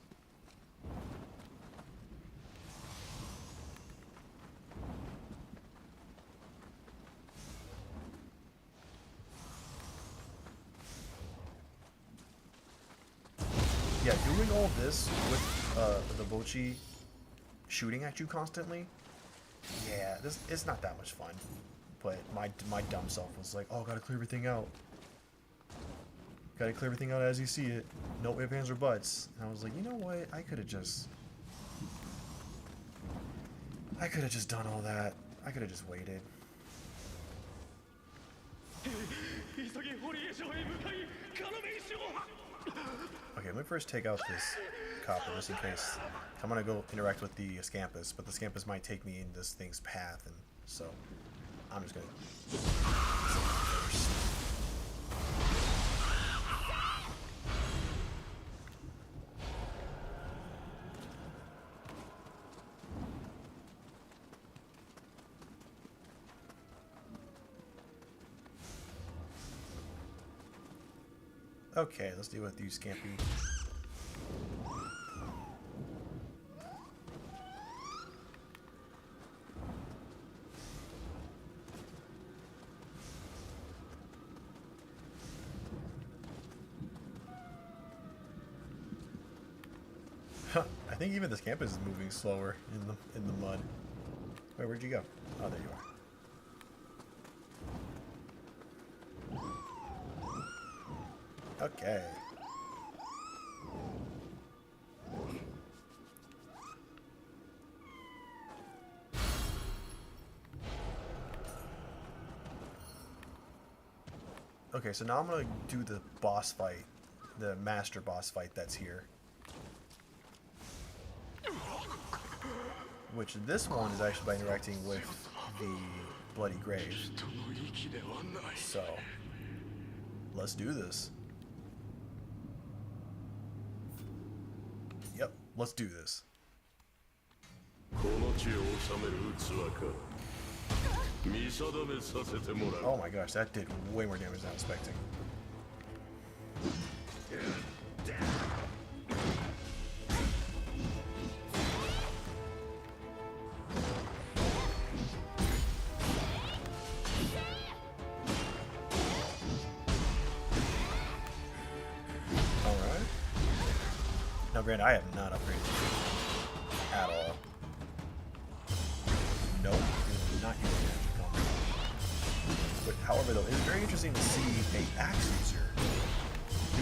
Yeah, doing all this with the Bochi shooting at you constantly, yeah, it's not that much fun. But my dumb self was like, oh, gotta clear everything out. Gotta clear everything out as you see it. No ifs, ands, or buts. And I was like, you know what? I could have just done all that. I could have just waited. Okay, let me first take out this copper just in case. I'm gonna go interact with the Scampus, but the Scampus might take me in this thing's path, and so I'm just gonna first. Okay, let's deal with you, Scampy. I think even this campus is moving slower in the mud. Wait, where'd you go? Oh, there you are. Okay. Okay, so now I'm gonna do the boss fight, the master boss fight that's here. Which this one is actually by interacting with the Bloody Grave. So, let's do this. Yep, let's do this. Oh my gosh, that did way more damage than I was expecting. Alright. Now granted, I have not upgraded at all. Nope, not using magic combo. But however though, it's very interesting to see an axe user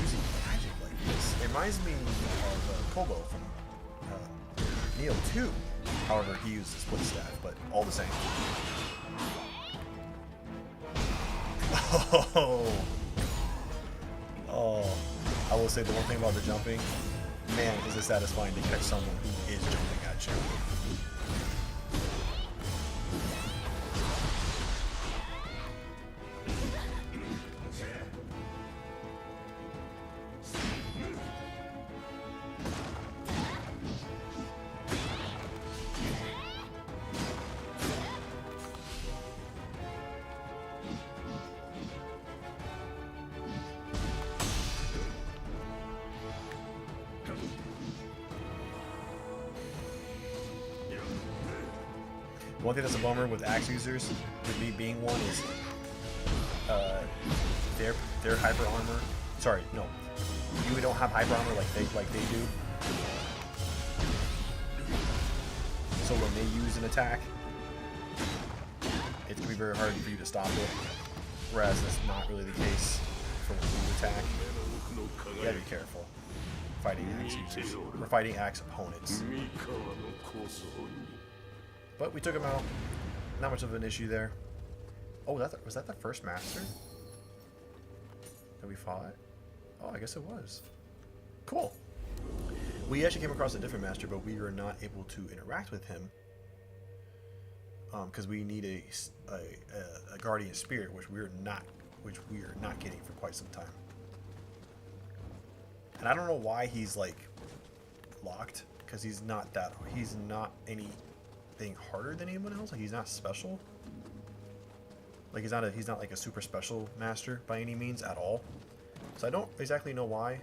using magic like this. It reminds me of Kobo from Nioh 2. However, he used the split staff, but all the same. Oh, I will say the one thing about the jumping, man, is it satisfying to catch someone who is jumping at you. One thing that's a bummer with axe users, with me being one, is their hyper armor. Sorry, no, you don't have hyper armor like they do. So when they use an attack, it's going to be very hard for you to stop it. Whereas that's not really the case for when you attack. You gotta be careful fighting axe users. We're fighting axe opponents. But we took him out. Not much of an issue there. Oh, was that the first master that we fought? Oh, I guess it was. Cool. We actually came across a different master, but we were not able to interact with him because we need a guardian spirit, which we are not getting for quite some time. And I don't know why he's like locked, because he's not anything harder than anyone else. Like, he's not special. Like, he's not like a super special master by any means at all. So I don't exactly know why.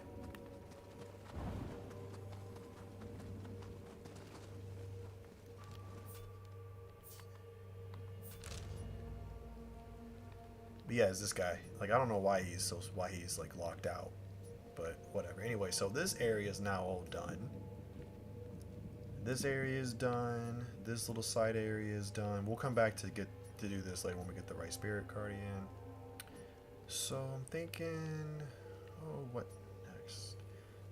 But yeah, it's this guy. Like, I don't know why he's like locked out, but whatever. Anyway, so this area is now all done. This area is done. This little side area is done. We'll come back to do this later when we get the right spirit guardian. So I'm thinking, oh, what next?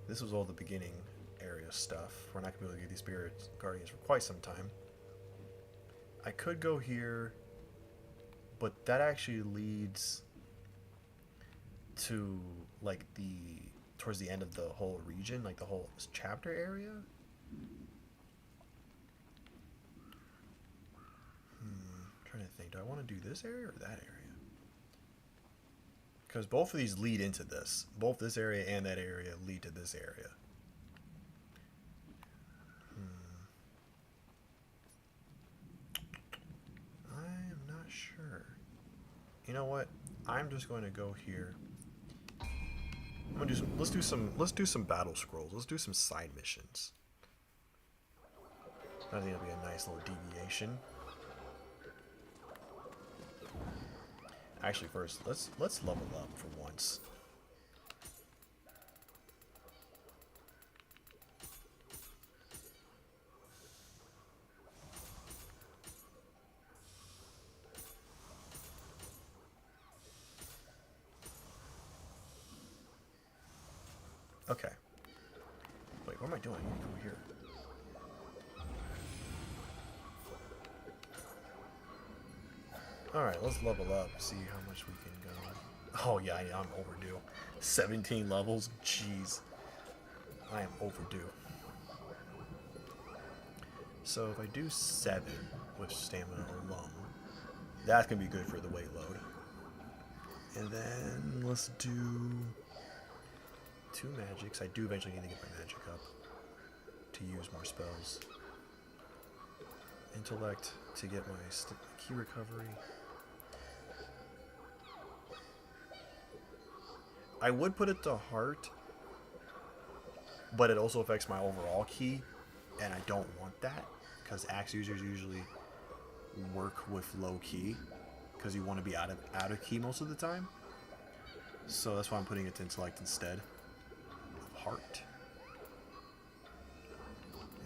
This was all the beginning area stuff. We're not gonna be able to get these spirit guardians for quite some time. I could go here, but that actually leads to like towards the end of the whole region, like the whole chapter area. I'm trying to think, do I want to do this area or that area? Because both of these lead into this. Both this area and that area lead to this area. I am not sure. You know what? I'm just going to go here. I'm gonna do some. Let's do some battle scrolls. Let's do some side missions. I think it'll be a nice little deviation. Actually, first let's level up for once. Okay. Wait, what am I doing? I need to go here. Alright, let's level up, see how much we can go. Oh yeah, I'm overdue. 17 levels? Jeez. I am overdue. So if I do 7 with stamina alone, that's going to be good for the weight load. And then let's do 2 magics. I do eventually need to get my magic up to use more spells. Intellect to get my key recovery. I would put it to heart, but it also affects my overall key, and I don't want that, because axe users usually work with low key, because you want to be out of key most of the time. So that's why I'm putting it to intellect instead of heart.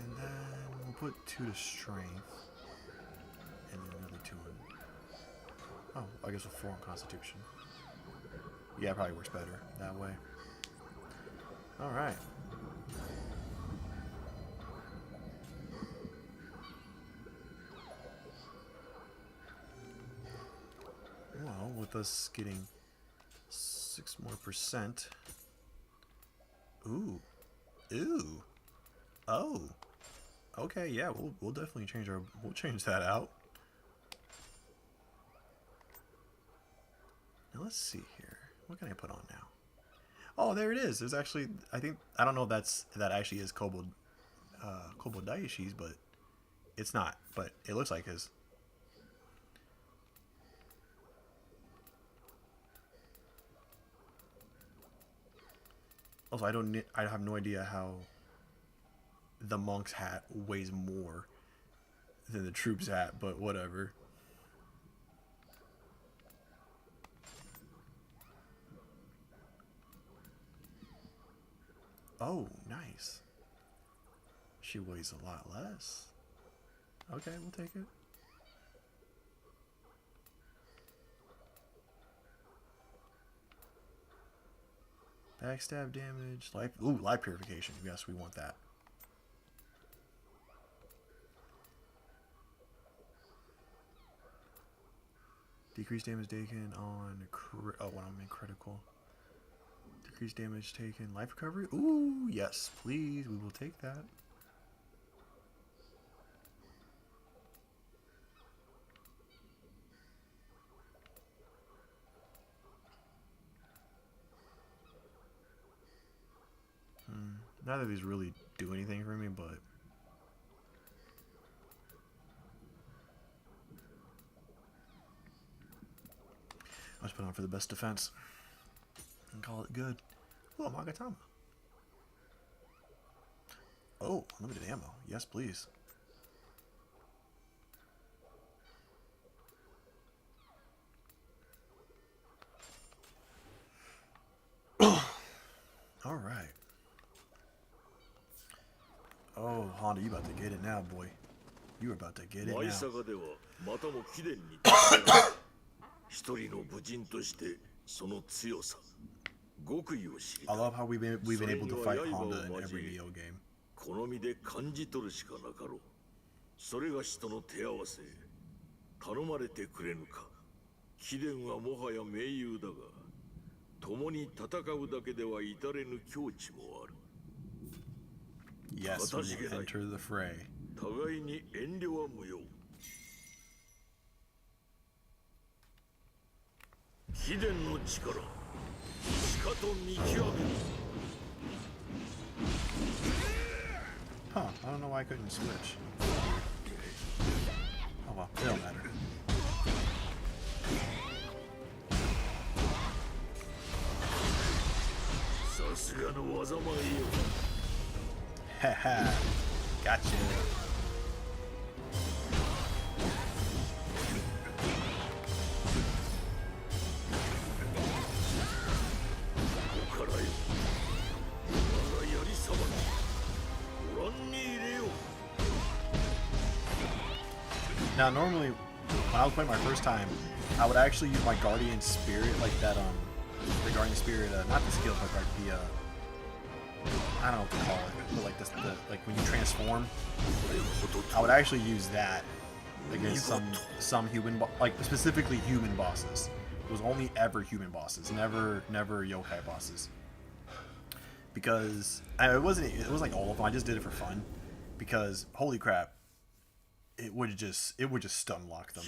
And then we'll put 2 to strength, and then another 2 in. Oh, I guess with 4 on constitution. Yeah, it probably works better that way. Alright. Well, with us getting 6% more. Ooh. Ooh. Oh. Okay, yeah, we'll definitely change that out. Now let's see here. What can I put on now? Oh, there it is. There's actually, I don't know if that actually is Kobold Daishi's, but it's not. But it looks like his. Also, I have no idea how the monk's hat weighs more than the troop's hat, but whatever. Oh, nice. She weighs a lot less. Okay, we'll take it. Backstab damage. Life. Ooh, life purification. Yes, we want that. Decrease damage taken on when I'm in critical. Decrease damage taken. Life recovery. Ooh, yes, please. We will take that. Neither of these really do anything for me, but I'll just put on for the best defense and call it good. Oh, Magatama. Oh, unlimited ammo. Yes, please. All right. Oh, Honda, you about to get it now, boy. You are about to get it now. I love how we've been able to fight Honda in every Nioh game. 好みで感じ取るしかなかろう。それがしとの手合わせ。頼まれてくれぬか。貴殿はもはや盟友だが、共に戦うだけでは至れぬ境地もある。Yes, we will enter the fray. 互いに遠慮は無用。貴殿の力、しかと見極める。 Huh, I don't know why I couldn't switch. Oh well, it don't matter. Haha, gotcha. Now, normally, when I was playing my first time, I would actually use my Guardian Spirit, like that, the Guardian Spirit, not the skill, but like the, I don't know what to call it, but like like when you transform, I would actually use that against some human, like specifically human bosses. It was only ever human bosses, never yokai bosses. Because, it wasn't like all of them, I just did it for fun. Because, holy crap. It would just stun lock them.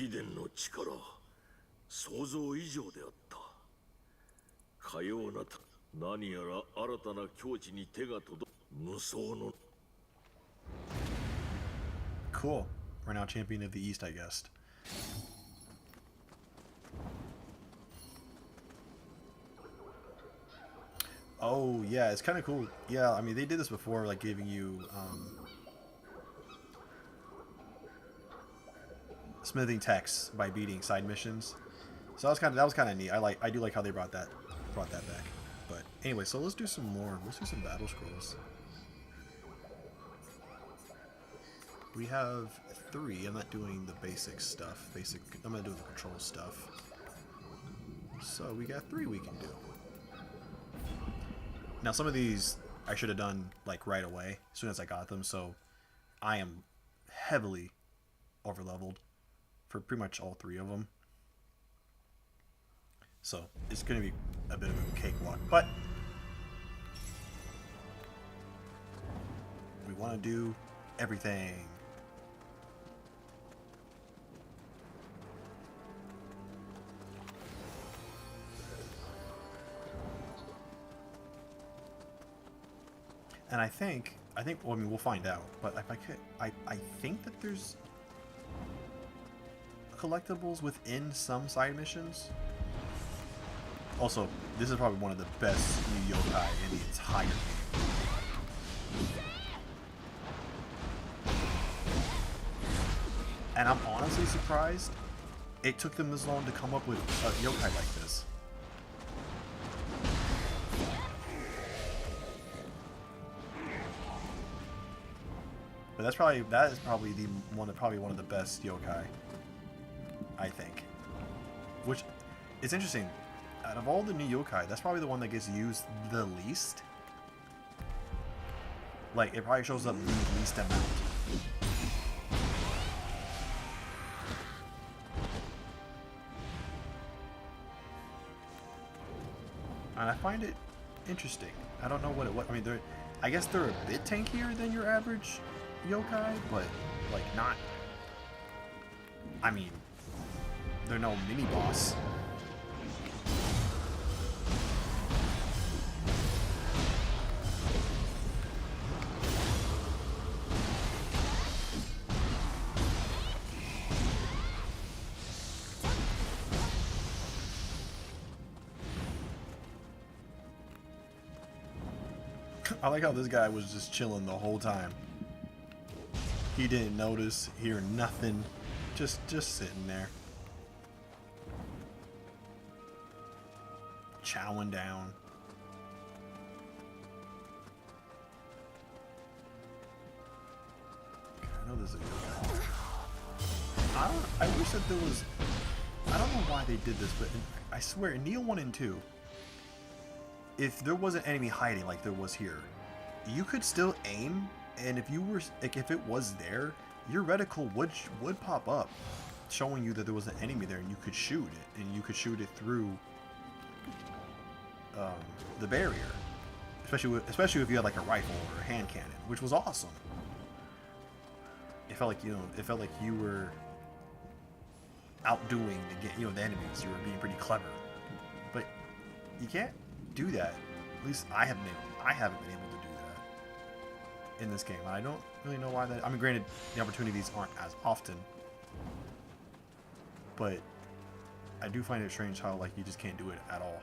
Cool. We're now champion of the East, I guess. Oh yeah, it's kind of cool. Yeah, I mean they did this before, like giving you smithing texts by beating side missions. So that was kind of neat. I do like how they brought that back. But anyway, so let's do some more. Let's do some battle scrolls. We have 3. I'm not doing the basic stuff. I'm gonna do the control stuff. So we got 3 we can do. Now some of these I should have done like right away as soon as I got them. So I am heavily over leveled for pretty much all 3 of them. So it's going to be a bit of a cakewalk, but we want to do everything. And I think, well, I mean, we'll find out, but if I think that there's collectibles within some side missions. Also, this is probably one of the best new yokai in the entire game. And I'm honestly surprised it took them this long to come up with a yokai like this. But that is probably one of the best yokai, I think. Which is interesting. Out of all the new yokai, that's probably the one that gets used the least. Like, it probably shows up the least amount. And I find it interesting. I don't know what I mean, I guess they're a bit tankier than your average yokai, but like not. I mean, they're no mini boss. I like how this guy was just chilling the whole time. He didn't notice, hear nothing, just sitting there, chowing down. Okay, I know this is a good guy. I wish that there was. I don't know why they did this, but I swear in Nioh 1 and 2. If there was an enemy hiding like there was here, you could still aim, and if it was there, your reticle would pop up, showing you that there was an enemy there, and you could shoot it, and you could shoot it through the barrier, especially if you had like a rifle or a hand cannon, which was awesome. It felt like you were outdoing the enemies. You were being pretty clever, but you can't do that. At least I haven't been able to do that in this game. I don't really know why that. I mean, granted, the opportunities aren't as often, but I do find it strange how like you just can't do it at all.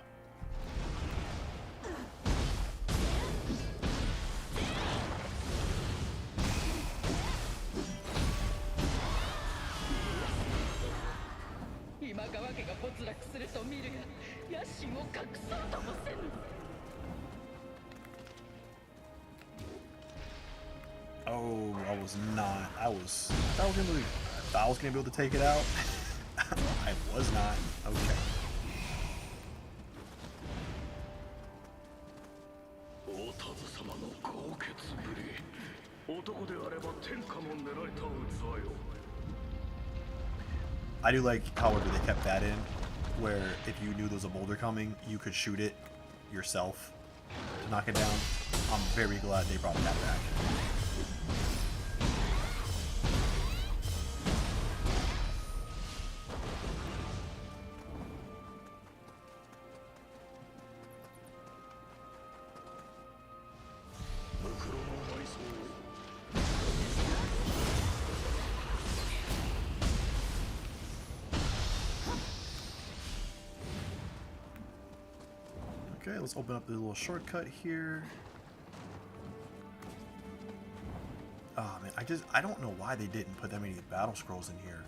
Oh, I was not. I thought I was gonna be able to take it out. I was not. Okay. I do like, however, they kept that in, where if you knew there was a boulder coming, you could shoot it yourself to knock it down. I'm very glad they brought that back. Okay, let's open up the little shortcut here. Oh man, I don't know why they didn't put that many battle scrolls in here.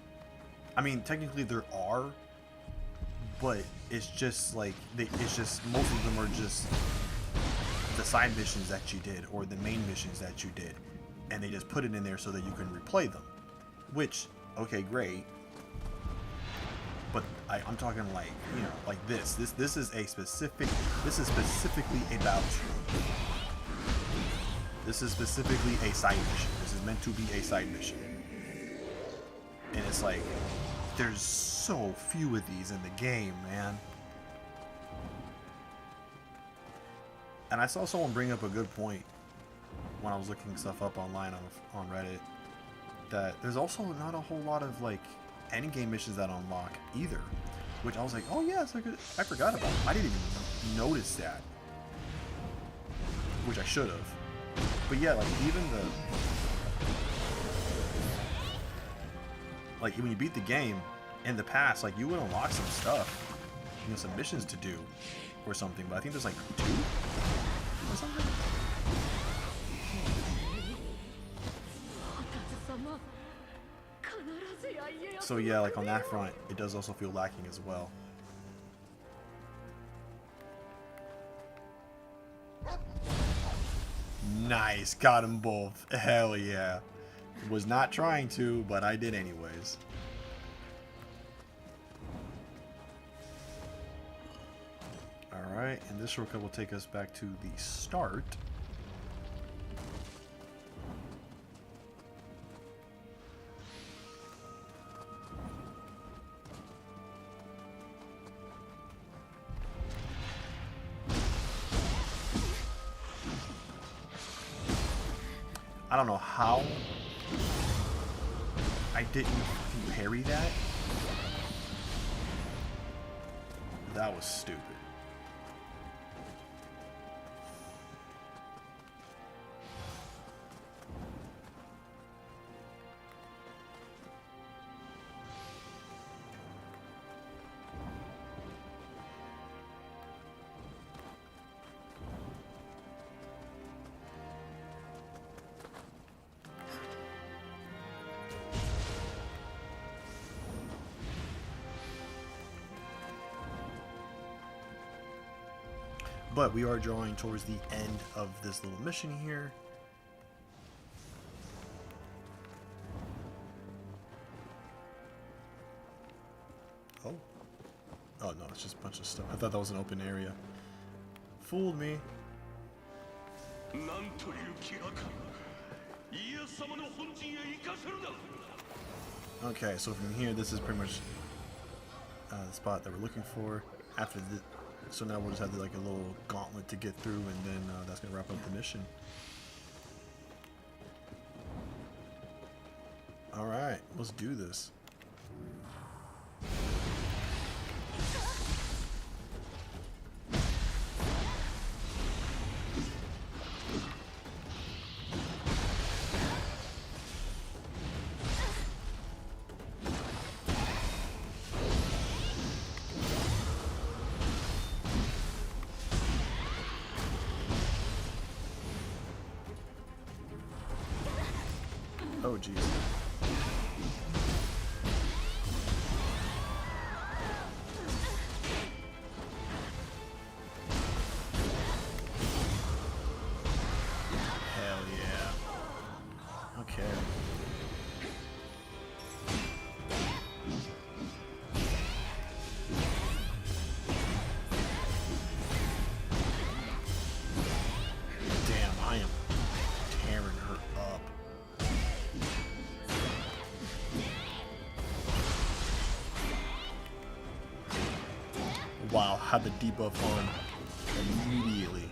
I mean, technically there are, but it's just like it's just most of them are just the side missions that you did or the main missions that you did, and they just put it in there so that you can replay them. Which, okay, great. But I'm talking like, you know, like this is specifically a battle scroll. This is specifically a side mission. This is meant to be a side mission. And it's like, there's so few of these in the game, man. And I saw someone bring up a good point when I was looking stuff up online on Reddit, that there's also not a whole lot of like endgame missions that unlock either, which I was like, oh yeah, I forgot about it. I didn't even notice that, which I should have. But yeah, like even like when you beat the game in the past, like you would unlock some stuff, you know, some missions to do or something. But I think there's like 2 or something. So yeah, like on that front, it does also feel lacking as well. Nice, got them both. Hell yeah. Was not trying to, but I did anyways. Alright, and this shortcut will take us back to the start. I don't know how I didn't parry that. That was stupid. But we are drawing towards the end of this little mission here. Oh. Oh no, it's just a bunch of stuff. I thought that was an open area. Fooled me. Okay, so from here, this is pretty much the spot that we're looking for. After the, so now we'll just have like a little gauntlet to get through, and then that's gonna wrap up the mission. All right, let's do this. Oh, jeez. Hell yeah. Okay. Damn, I am tearing her up. Wow, had the debuff on immediately.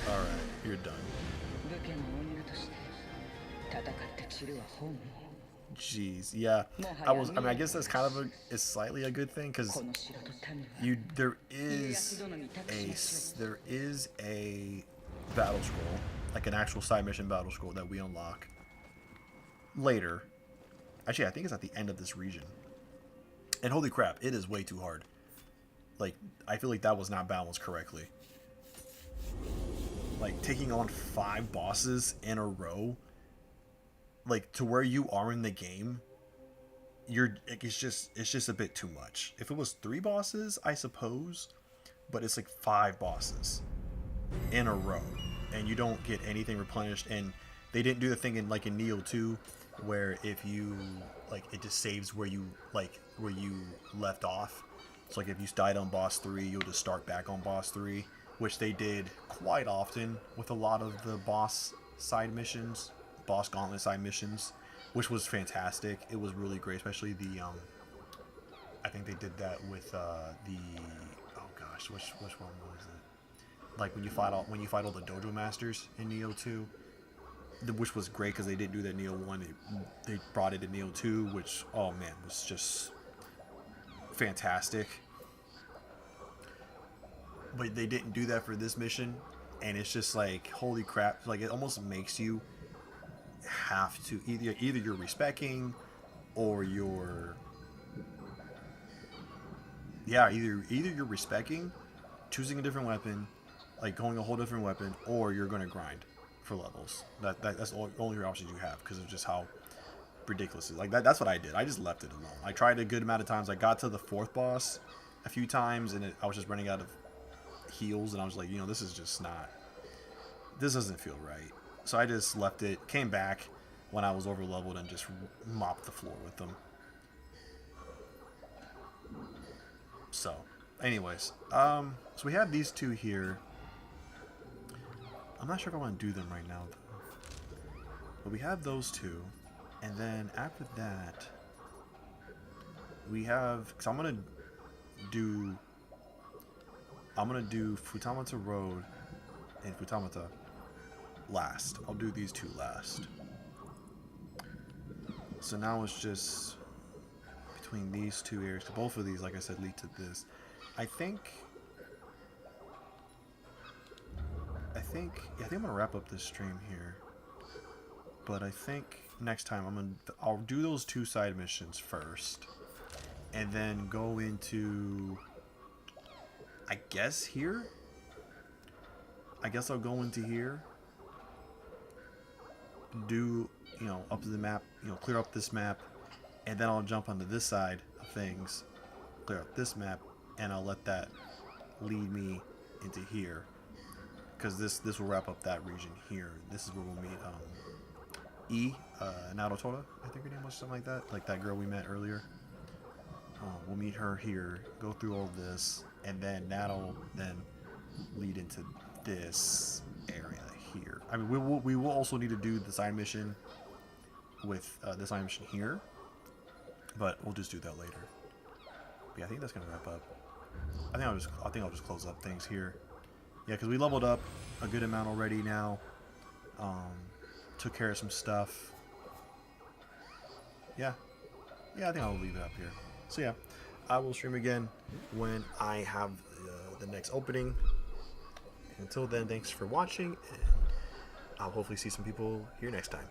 Alright, you're done. Jeez, yeah. I mean, I guess that's kind of is slightly a good thing, because there is a battle scroll, like an actual side mission battle scroll that we unlock later. Actually, I think it's at the end of this region. And holy crap, it is way too hard. Like, I feel like that was not balanced correctly. Like, taking on 5 bosses in a row, like, to where you are in the game, it's just a bit too much. If it was 3 bosses, I suppose, but it's like 5 bosses in a row, and you don't get anything replenished. And they didn't do the thing in Nioh 2, where if you it just saves where you left off. So like if you died on boss 3, you'll just start back on boss 3, which they did quite often with a lot of the boss gauntlet side missions, which was fantastic. It was really great, especially the I think they did that with oh gosh, which one was it? Like when you fight all the dojo masters in Nioh 2. Which was great because they didn't do that in Nioh 1. They brought it in Nioh 2, which, oh man, was just fantastic. But they didn't do that for this mission, and it's just like, holy crap. Like, it almost makes you have to, either you're respecking, or you're, yeah, either you're respecking, choosing a different weapon, like going a whole different weapon, or you're going to grind for levels. That's the only options you have, because of just how ridiculous it is. Like that's what I did. I just left it alone. I tried a good amount of times. I got to the 4th boss a few times, and I was just running out of heals, and I was like, this is just not. This doesn't feel right. So I just left it, came back when I was over leveled, and just mopped the floor with them. So, anyways, so we have these two here. I'm not sure if I want to do them right now, though. But we have those two, and then after that, we have. Because I'm gonna do Futamata Road and Futamata last. I'll do these two last. So now it's just between these two areas. Both of these, like I said, lead to this. I think I'm gonna wrap up this stream here. But I think next time I'll do those two side missions first, and then go into, I guess here. I guess I'll go into here. Do up to the map, clear up this map, and then I'll jump onto this side of things, clear up this map, and I'll let that lead me into here, because this will wrap up that region here. This is where we'll meet Narutoda, I think her name was, something like that girl we met earlier. We'll meet her here, go through all this, and then that'll then lead into this area here. I mean, we will also need to do the side mission with the side mission here, but we'll just do that later. But yeah, I think that's gonna wrap up. I think I'll just close up things here. Yeah, because we leveled up a good amount already now. Took care of some stuff. Yeah, I think I'll leave it up here. So yeah, I will stream again when I have the next opening. Until then, thanks for watching, and I'll hopefully see some people here next time.